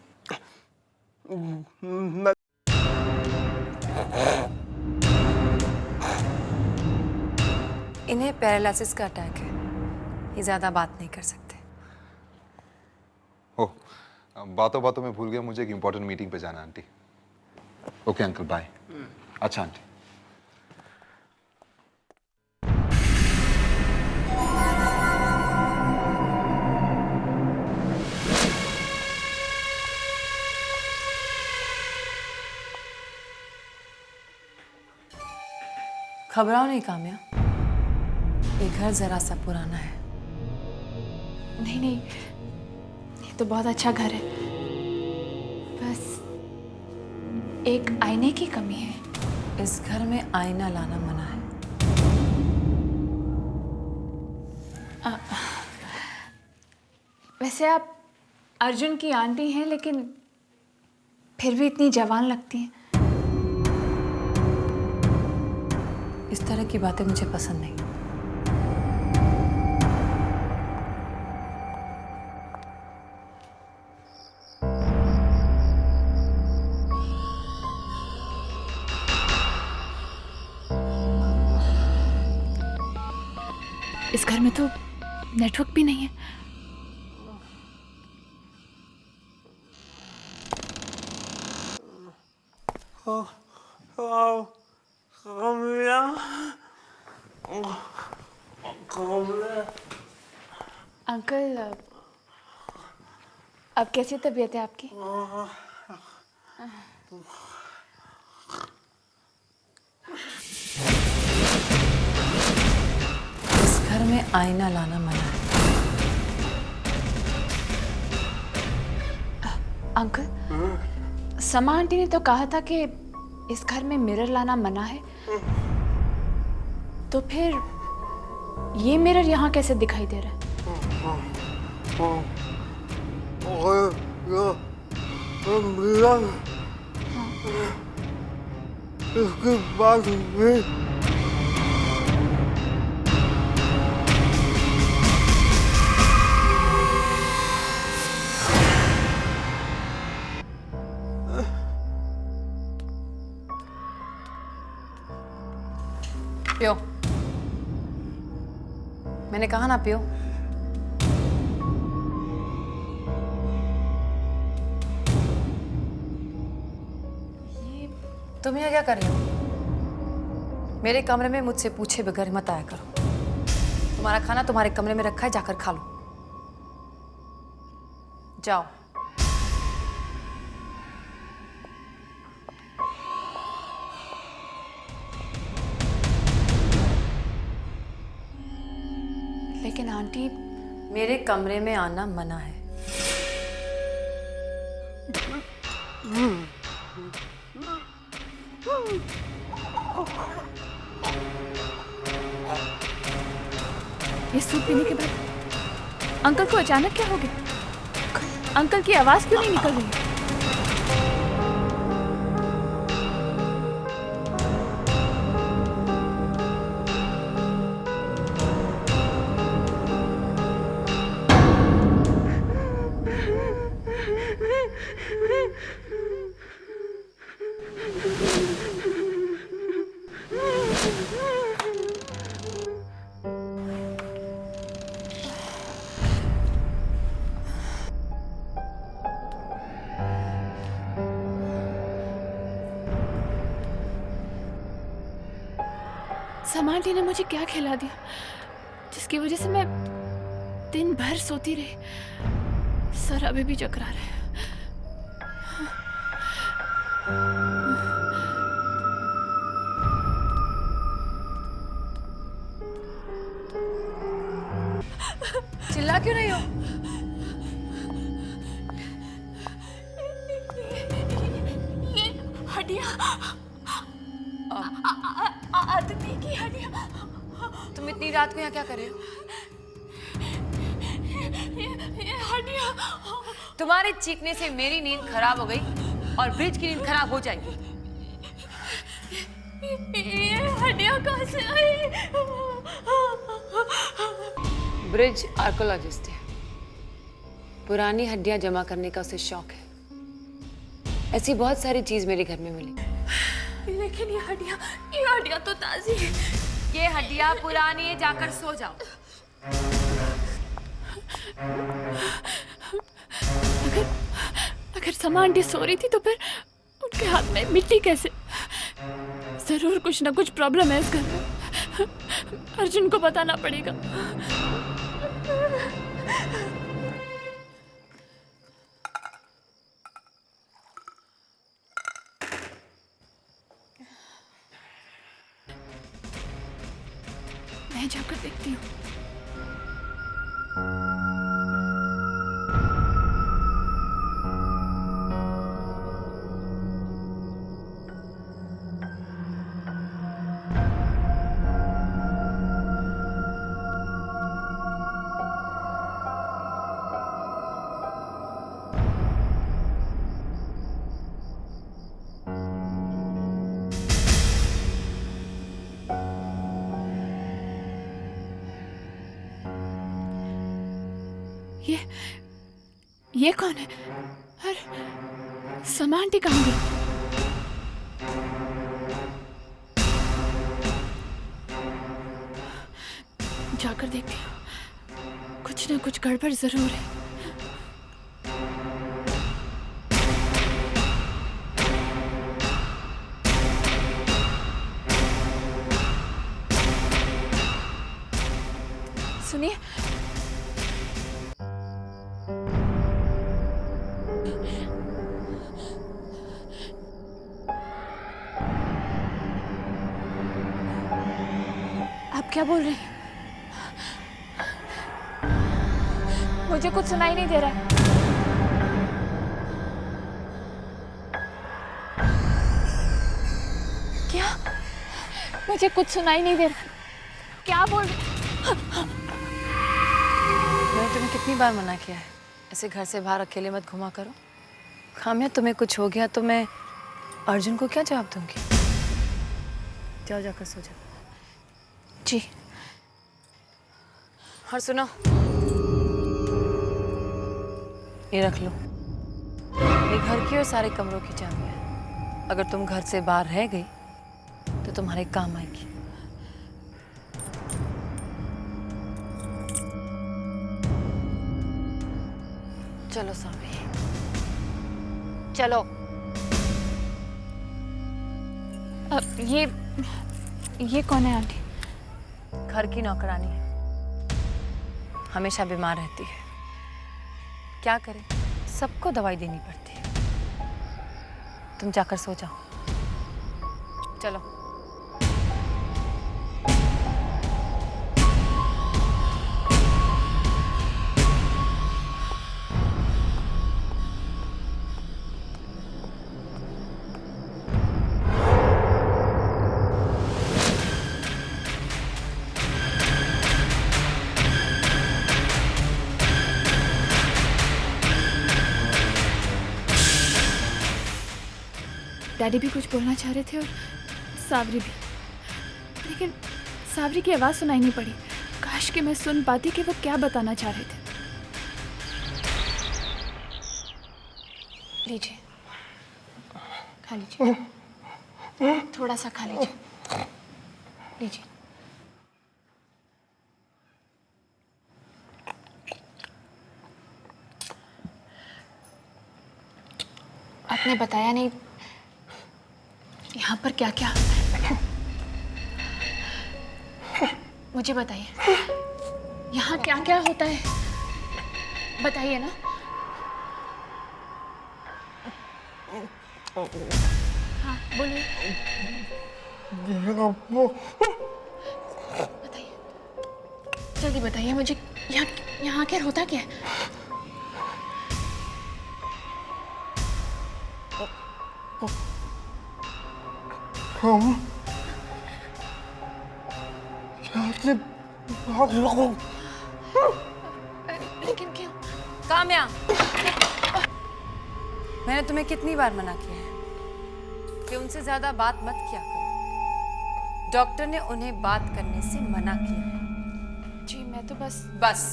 इन्हें पैरालिसिस का अटैक है, ये ज्यादा बात नहीं कर सकते। ओह, बातों बातों में भूल गया, मुझे एक इंपॉर्टेंट मीटिंग पे जाना आंटी। Okay uncle, bye. अच्छा आंटी। घबराओ नहीं काम्या, ये घर जरा सा पुराना है। नहीं नहीं, ये तो बहुत अच्छा घर है, बस एक आईने की कमी है। इस घर में आईना लाना मना है। वैसे आप अर्जुन की आंटी हैं, लेकिन फिर भी इतनी जवान लगती हैं। इस तरह की बातें मुझे पसंद नहीं। इस घर में तो नेटवर्क भी नहीं है। अंकल, अब कैसी तबीयत है आपकी? इस घर में आईना लाना मना है। अंकल, समा आंटी ने तो कहा था कि इस घर में मिरर लाना मना है, तो फिर ये मिरर यहाँ कैसे दिखाई दे रहा है? इसके बाद मैंने कहा ना पियो। ये तुम यहाँ क्या कर रहे हो? मेरे कमरे में मुझसे पूछे बगैर मत आया करो। तुम्हारा खाना तुम्हारे कमरे में रखा है, जाकर खा लो। जाओ। लेकिन आंटी, मेरे कमरे में आना मना है। ये सूप पीने के बाद अंकल को अचानक क्या हो गया? अंकल की आवाज क्यों नहीं निकल रही? समा आंटी ने मुझे क्या खिला दिया जिसकी वजह से मैं दिन भर सोती रही? सर अभी भी चकरा रहे हैं। चिल्ला क्यों रही हो? ये हड्डियां, आदमी की हड्डियां। तुम इतनी रात को यहाँ क्या कर रहे हो? ये हड्डियां। तुम्हारे चीखने से मेरी नींद खराब हो गई और ब्रिज की नींद खराब हो जाएगी। ये हड्डियां कहाँ से आई? ब्रिज आर्कोलॉजिस्ट है। पुरानी हड्डियां जमा करने का उसे शौक है। ऐसी बहुत सारी चीज मेरे घर में मिली। लेकिन ये हड्डियां तो ताजी है। ये हड्डियां पुरानी है, जाकर सो जाओ। अगर समा आंटी सो रही थी तो फिर उनके हाथ में मिट्टी कैसे? जरूर कुछ ना कुछ प्रॉब्लम है इस घर में। अर्जुन को बताना पड़ेगा। मैं जाकर देखती हूँ। ये कौन है? अरे समा आंटी कहाँ गई? जाकर देखती हूँ। कुछ ना कुछ गड़बड़ जरूर है। सुनिए, आप क्या बोल रहे हैं? मुझे कुछ सुनाई नहीं दे रहा है। क्या? मुझे कुछ सुनाई नहीं दे रहा। क्या बोल रहे? मैंने तुम्हें कितनी बार मना किया है ऐसे घर से बाहर अकेले मत घुमा करो। खामिया, तुम्हें कुछ हो गया तो मैं अर्जुन को क्या जवाब दूंगी? जाओ, जाकर सो जाओ। जी। और सुनो, ये रख लो। ये घर की और सारे कमरों की चाबी है। अगर तुम घर से बाहर रह गई तो तुम्हारे काम आएगी। चलो सावरी, चलो। अब ये कौन है आंटी? घर की नौकरानी है, हमेशा बीमार रहती है। क्या करें, सबको दवाई देनी पड़ती है। तुम जाकर सो जाओ, चलो। डैडी भी कुछ बोलना चाह रहे थे और सावरी भी, लेकिन सावरी की आवाज़ सुनाई नहीं पड़ी। काश कि मैं सुन पाती कि वो क्या बताना चाह रहे थे। लीजिए, खा लीजिए, थोड़ा सा खा लीजिए, लीजिए। आपने बताया नहीं यहाँ पर क्या क्या। मुझे बताइए यहाँ क्या क्या होता है, बताइए ना। हाँ बोलिए, बताइए, जल्दी बताइए मुझे। यहाँ आखिर होता क्या है? हम यहाँ से भाग लो। लेकिन क्यों? काम्या, मैंने तुम्हें कितनी बार मना किया है कि उनसे ज्यादा बात मत किया करो। डॉक्टर ने उन्हें बात करने से मना किया है। जी मैं तो बस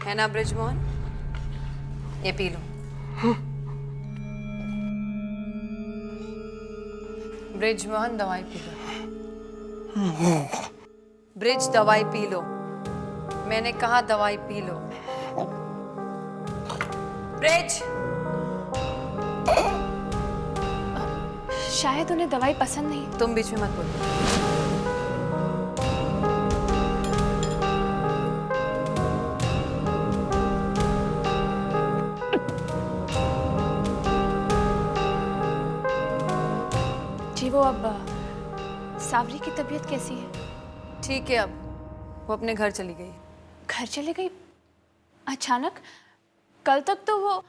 है ना ब्रिजमोहन, ये पी लो। ब्रिजमोहन दवाई पी लो। ब्रिज दवाई पी लो, मैंने कहा दवाई पी लो। ब्रिज, शायद उन्हें दवाई पसंद नहीं। तुम बीच में मत बोलो। जी वो अब सावरी की तबीयत कैसी है? ठीक है, अब वो अपने घर चली गई। घर चली गई अचानक? कल तक तो वो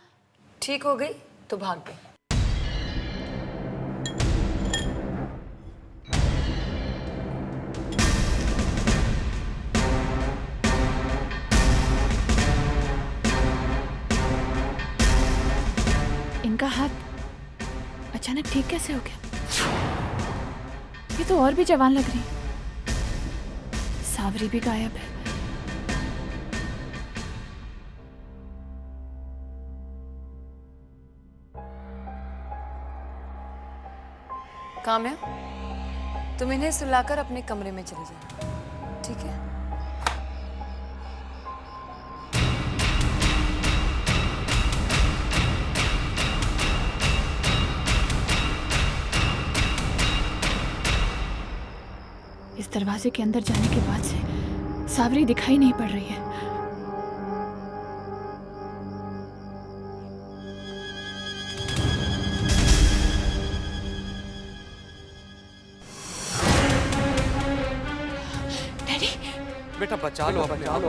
ठीक हो गई तो भाग गई। इनका हाथ अचानक ठीक कैसे हो गया? ये तो और भी जवान लग रही। सावरी भी गायब है। काम्या, तुम इन्हें सुलाकर अपने कमरे में चले जाओ, ठीक है? इस दरवाजे के अंदर जाने के बाद से सावरी दिखाई नहीं पड़ रही है। डैडी, बेटा बचा लो अपने आप।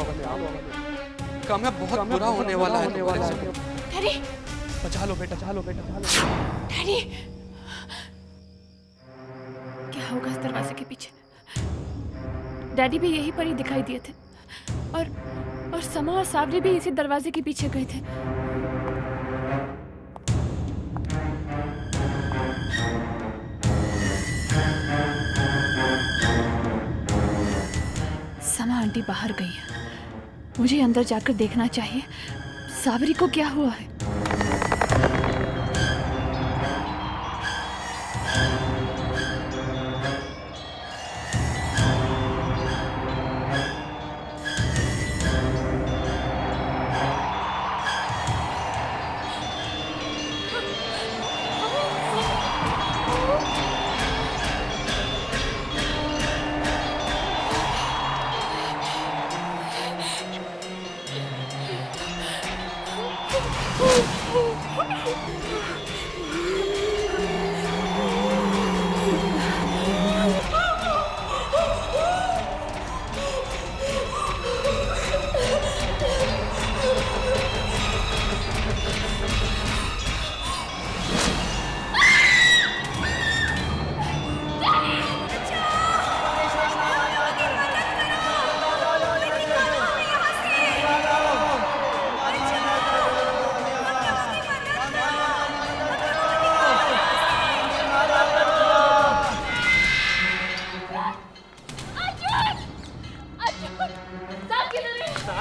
काम्या बहुत बुरा होने वाला है। डैडी बचा लो बेटा, डैडी, क्या होगा इस दरवाजे के पीछे? डैडी भी यहीं पर ही दिखाई दिए थे और समा और सावरी भी इसी दरवाजे के पीछे गए थे। समा आंटी बाहर गई है, मुझे अंदर जाकर देखना चाहिए सावरी को क्या हुआ है।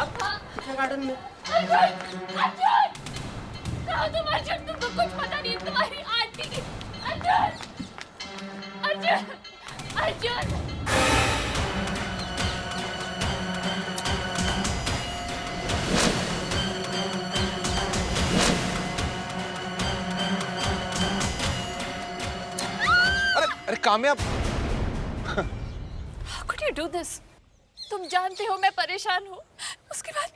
पीछे गार्डन में। कहाँ तुम अर्जुन? तुमको कुछ पता नहीं, तुम्हारी आंटी। अर्जुन, अर्जुन, अर्जुन। अरे कामयाब, How could you do this? तुम जानते हो मैं परेशान हूँ, उसके बाद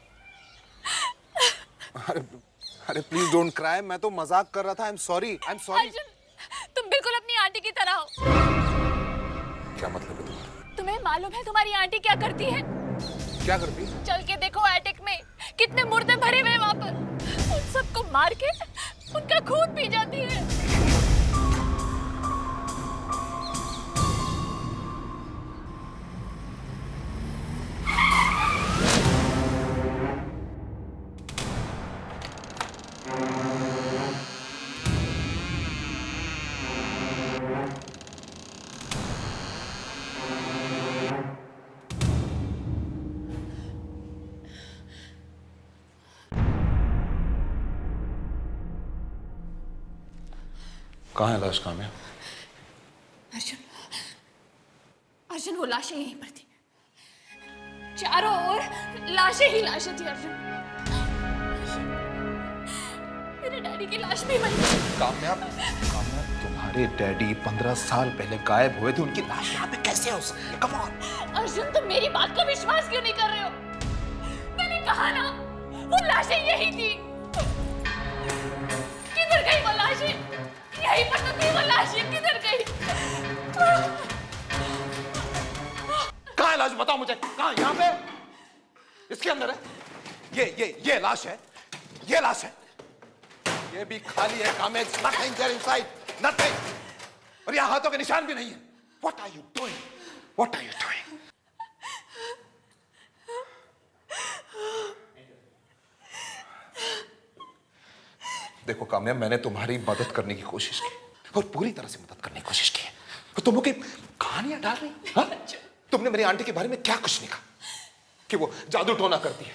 अरे प्लीज डोंट क्राई, मैं तो मजाक कर रहा था। I am sorry. अर्जुन, तुम बिल्कुल अपनी आंटी की तरह हो। क्या मतलब है तुम्हारा? तुम्हें मालूम है तुम्हारी आंटी क्या करती है? क्या करती? चल के देखो एटिक में कितने मुर्दे भरे हुए वहाँ पर। उन सबको मार के उनका खून पी जाती है। कहाँ है लाश कामयाब? अर्जुन, अर्जुन वो लाशें यहीं पर थी। चारों ओर लाशें ही लाशें थी अर्जुन। मेरे डैडी की लाश भी वहीं थी। कामयाब, तुम्हारे डैडी 15 साल पहले गायब हुए थे, उनकी लाश यहाँ पे कैसे हो सकती है? कम ऑन अर्जुन, तुम मेरी बात को विश्वास क्यों नहीं कर रहे हो? मैंने कहा ना, वो लाशें यही थी। किधर गई वो लाशें? यहीं पर तो थी वो लाशें, किधर गई? कहाँ है लाश? बताओ मुझे, कहाँ? यहाँ पे? इसके अंदर है? ये लाश है, ये लाश है। ये भी खाली है कामयाब। Nothing there inside, nothing। और यहाँ हाथों के निशान भी नहीं है। What are you doing? What are you doing? देखो कामयाब, मैंने तुम्हारी मदद करने की कोशिश की और पूरी तरह से मदद करने की कोशिश की है, तो तुम मुझे कहानियां डाल रही हो? हाँ? तुमने मेरी आंटी के बारे में क्या कुछ नहीं कहा कि वो जादू टोना करती है,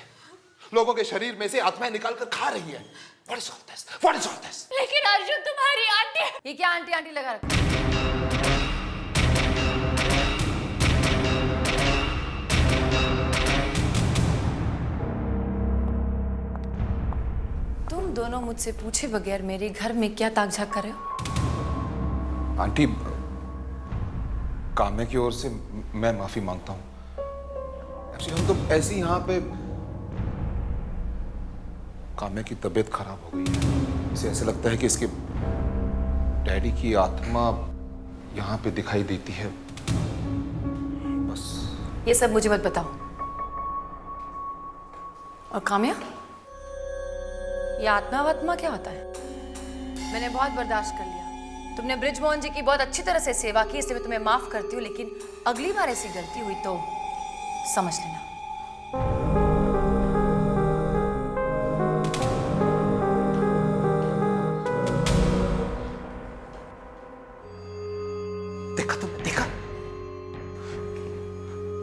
लोगों के शरीर में से आत्माएं निकाल कर खा रही है। What is all this? What is all this? लेकिन अर्जुन, तुम्हारी आंटी। ये क्या आंटी आंटी लगा रखा? तुम दोनों मुझसे पूछे बगैर मेरे घर में क्या ताक झाक कर रहे हो? आंटी, काम्या की ओर से मैं माफी मांगता हूँ। एक्चुअली हम तो ऐसे ही यहाँ पे, काम्या की तबीयत खराब हो गई है, इसे ऐसे लगता है कि इसके डैडी की आत्मा यहाँ पे दिखाई देती है, बस। ये सब मुझे मत बताओ। और काम्या, ये आत्मा वात्मा क्या होता है? मैंने बहुत बर्दाश्त कर लिया। तुमने ब्रिजमोहन जी की बहुत अच्छी तरह से सेवा की, इसलिए मैं तुम्हें माफ करती हूँ, लेकिन अगली बार ऐसी गलती हुई तो समझ लेना। देखा तुमने, देखा?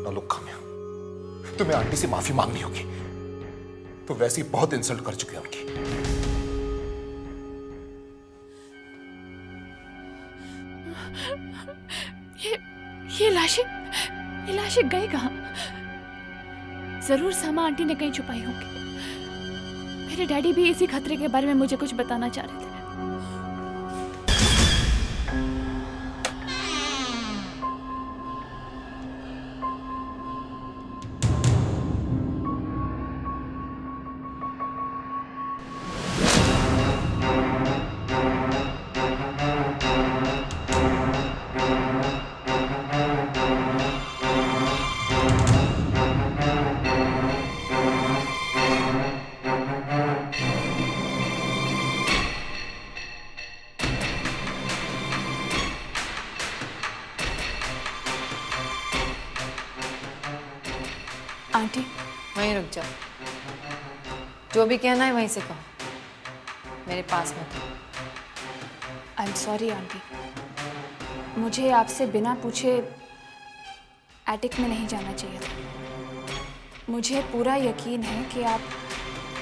ना लो काम्या, तुम्हें आंटी से माफी मांगनी होगी, तो वैसे ही बहुत इंसल्ट कर चुके हैं उनकी। ये लाशें गई कहाँ? जरूर सामा आंटी ने कहीं छुपाई होंगी। मेरे डैडी भी इसी खतरे के बारे में मुझे कुछ बताना चाह रहे थे। आंटी, वहीं रुक जाओ। जो भी कहना है वहीं से कहो, मेरे पास मत। आई एम सॉरी आंटी, मुझे आपसे बिना पूछे एटिक में नहीं जाना चाहिए था। मुझे पूरा यकीन है कि आप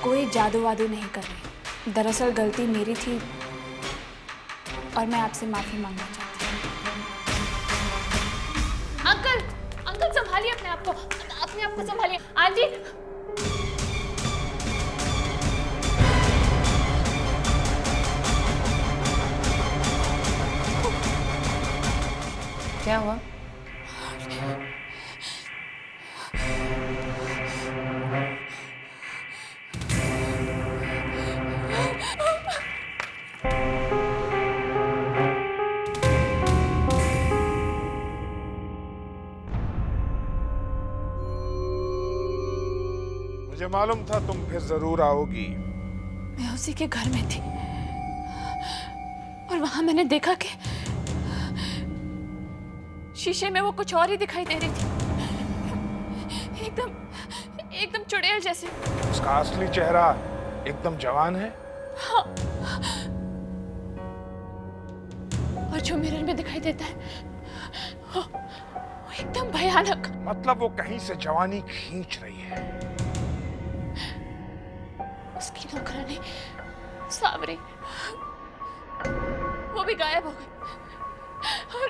कोई जादू वादू नहीं कर रहे। दरअसल गलती मेरी थी और मैं आपसे माफी मांगना चाहती हूँ। अंकल, अंकल संभालिए अपने आप को संभालिए। आंटी, क्या हुआ? मुझे मालूम था तुम फिर जरूर आओगी। मैं उसी के घर में थी और वहां मैंने देखा कि शीशे में वो कुछ और ही दिखाई दे रही थी। एकदम चुड़ैल जैसे। उसका असली चेहरा एकदम जवान है। हाँ। और जो मिरर में दिखाई देता है वो एकदम भयानक। मतलब वो कहीं से जवानी खींच रही है। उसकी नौकरानी सावरी वो भी गायब हो गई और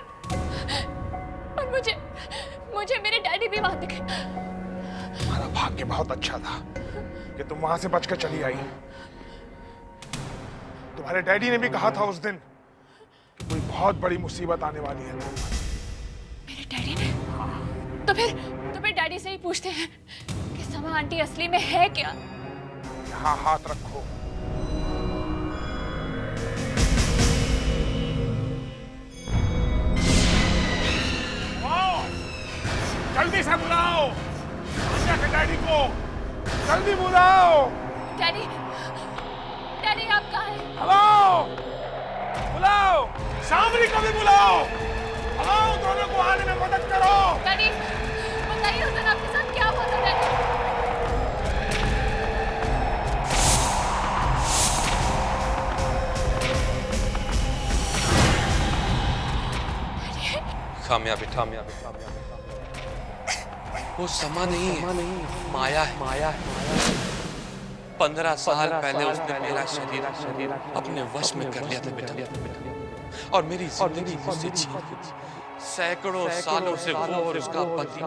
मुझे मेरे डैडी भी वहां दिखे। तुम्हारा भाग्य बहुत अच्छा था कि तुम वहां से बचकर चली आई। तुम्हारे डैडी ने भी कहा था उस दिन कि कोई बहुत बड़ी मुसीबत आने वाली है। मेरे डैडी ने? तो फिर डैडी से ही पूछते हैं कि समा आंटी असली में है क्या? यहाँ हाथ रखो। जल्दी से बुलाओ के डैडी को, जल्दी बुलाओ। डैडी आप कहाँ हैं? हेलो, बुलाओ, सामरी को भी बुलाओ। हेलो, दोनों को आने में मदद करो। डैडी बताइए उस दिन आपके साथ क्या हुआ था? डैडी कामयाबी वो समा नहीं है, माया है। 15 साल पहले उसने मेरा शरीर अपने वश में कर लिया था बेटा, और मेरी जिंदगी मुझसे छीन। सैकड़ों सालों से वो और उसका पति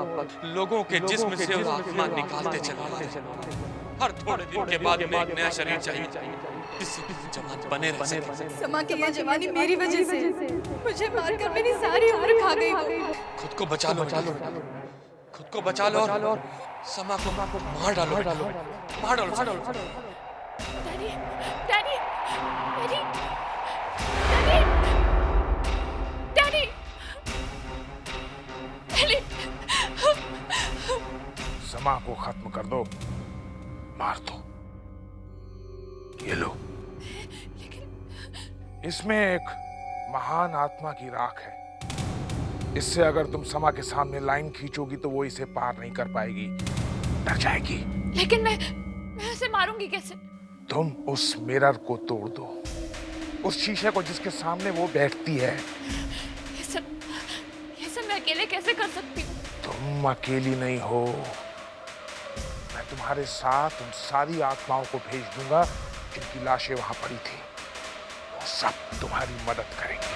लोगों के जिस्म से आत्मा निकालते चले आ रहे। हर थोड़े दिन के बाद में एक नया शरीर चाहिए जिससे जवान बने रह सके। समा की ये जवानी मेरी वजह से, मुझे मारकर मेरी सारी उम्र खा गई। खुद को बचा लो, खुद को बचा लो और समा को मार डालो। डैडी समा को खत्म कर दो, मार दो। ये लो, इसमें एक महान आत्मा की राख है। इससे अगर तुम समा के सामने लाइन खींचोगी तो वो इसे पार नहीं कर पाएगी, डर जाएगी। लेकिन मैं उसे मारूंगी कैसे? तुम उस मिरर को तोड़ दो, उस शीशे को जिसके सामने वो बैठती है। ये सब मैं अकेले कैसे कर सकती हूँ? तुम अकेली नहीं हो, मैं तुम्हारे साथ उन सारी आत्माओं को भेज दूंगा जिनकी लाशें वहां पड़ी थी। वो सब तुम्हारी मदद करेंगे।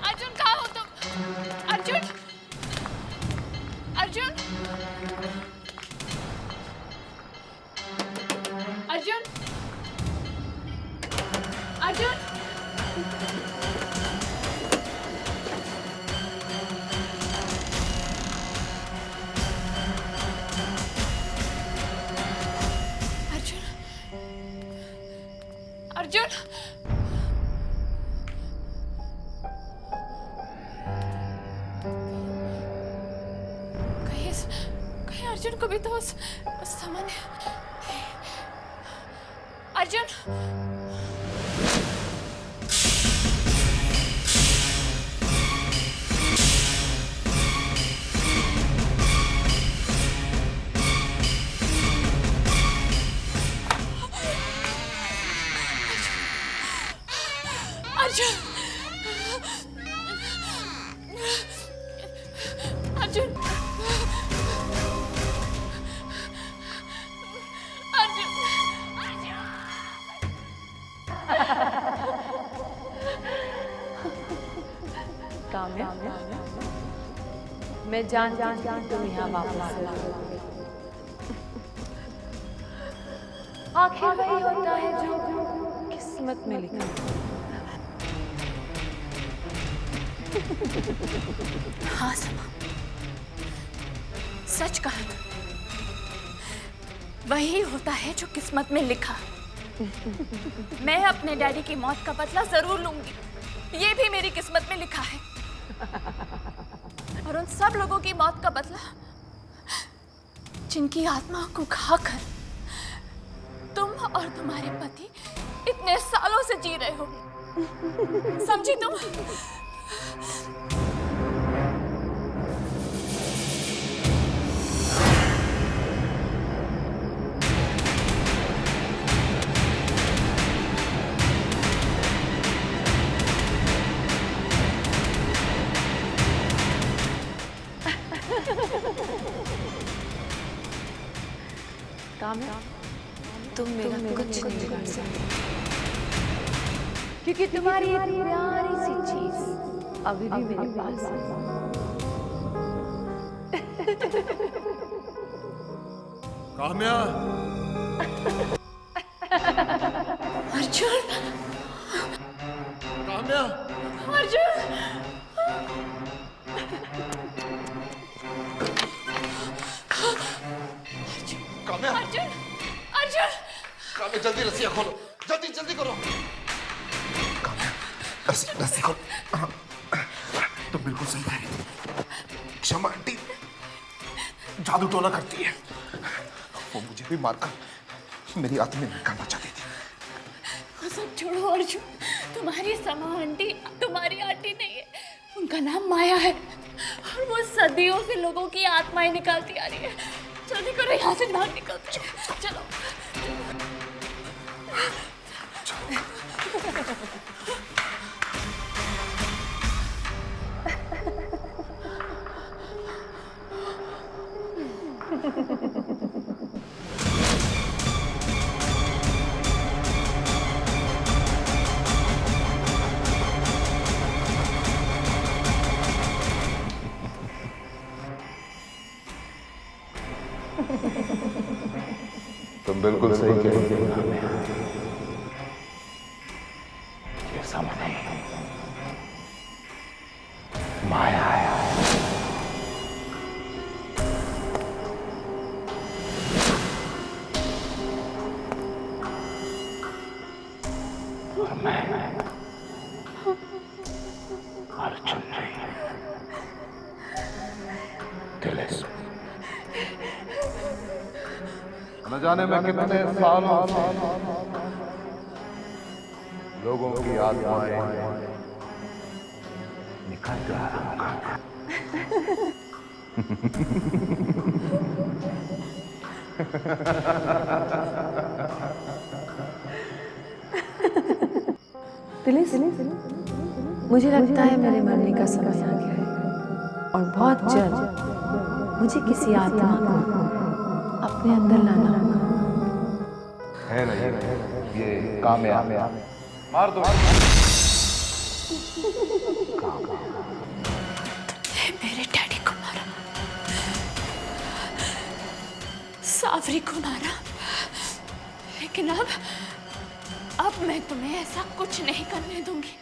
अर्जुन कहाँ हो तुम? अर्जुन अर्जुन अर्जुन अर्जुन अर्जुन कहीं अर्जुन को भी तो उस सामान्य अर्जुन अर्जुन, अर्जुन, काम्या, मैं जानती थी तुम यहाँ वापस आओगे। आखिर वही होता है जो किस्मत में लिखा है। हाँ समा, सच कहा तुमने। वही होता है जो किस्मत में लिखा। मैं अपने डैडी की मौत का बदला जरूर लूंगी, ये भी मेरी किस्मत में लिखा है। और उन सब लोगों की मौत का बदला जिनकी आत्मा को खाकर तुम और तुम्हारे पति इतने सालों से जी रहे हो। समझी तुम? काम्या, तुम मेरा कुछ नहीं बिगाड़ सकते, क्योंकि तुम्हारी ये प्यारी सी चीज अभी भी मेरे पास है। काम्या, अर्जुन, काम्या, अर्जुन, काम्या, अर्जुन, अर्जुन, काम्या जल्दी रस्सियां खोलो, जल्दी जल्दी करो। काम्या, रस्सी खोलो। हाँ, तुम बिल्कुल सही कह रही थी। क्षमा आंटी जादू टोना करती है। वो मुझे भी मारकर मेरी आत्मा में निकालना चाहती थी। वो सब छोड़ो अर्जुन, तुम्हारी समा आंटी तुम्हारी आंटी नहीं है, उनका नाम माया है और वो सदियों से लोगों की आत्माएं निकालती आ रही है। जल्दी करो, यहाँ से बाहर निकलते हैं। चलो। तुम बिल्कुल सही कह रही हो। ये सामने माया है। और मैं अर्जुन नहीं, तिलिस्म। न जाने मैं कितने सालों से लोगों की आत्माएं निकाल रहा मुझे लगता है मेरे मरने का समय आ गया है और बहुत जल्द मुझे किसी आत्मा को अपने अंदर लाना होगा। है नहीं, ये काम्या मार दो। मेरे डैडी को मारा, सावरी को मारा, लेकिन अब मैं तुम्हें ऐसा कुछ नहीं करने दूंगी।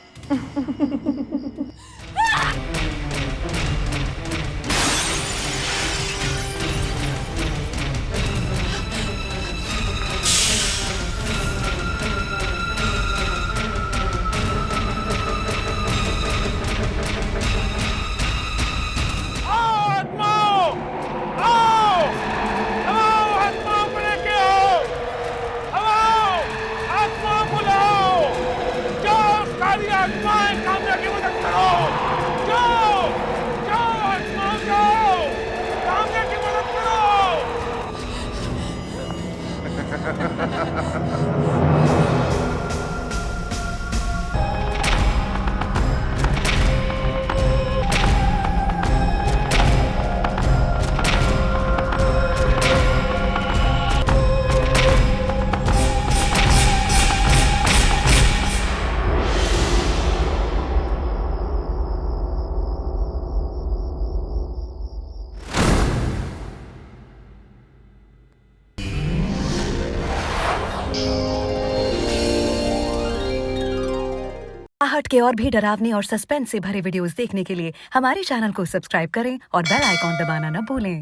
आत्माएं काम्या की मदद करो, जाओ। आहट के और भी डरावनी और सस्पेंस से भरे वीडियोस देखने के लिए हमारे चैनल को सब्सक्राइब करें और बेल आइकॉन दबाना न भूलें।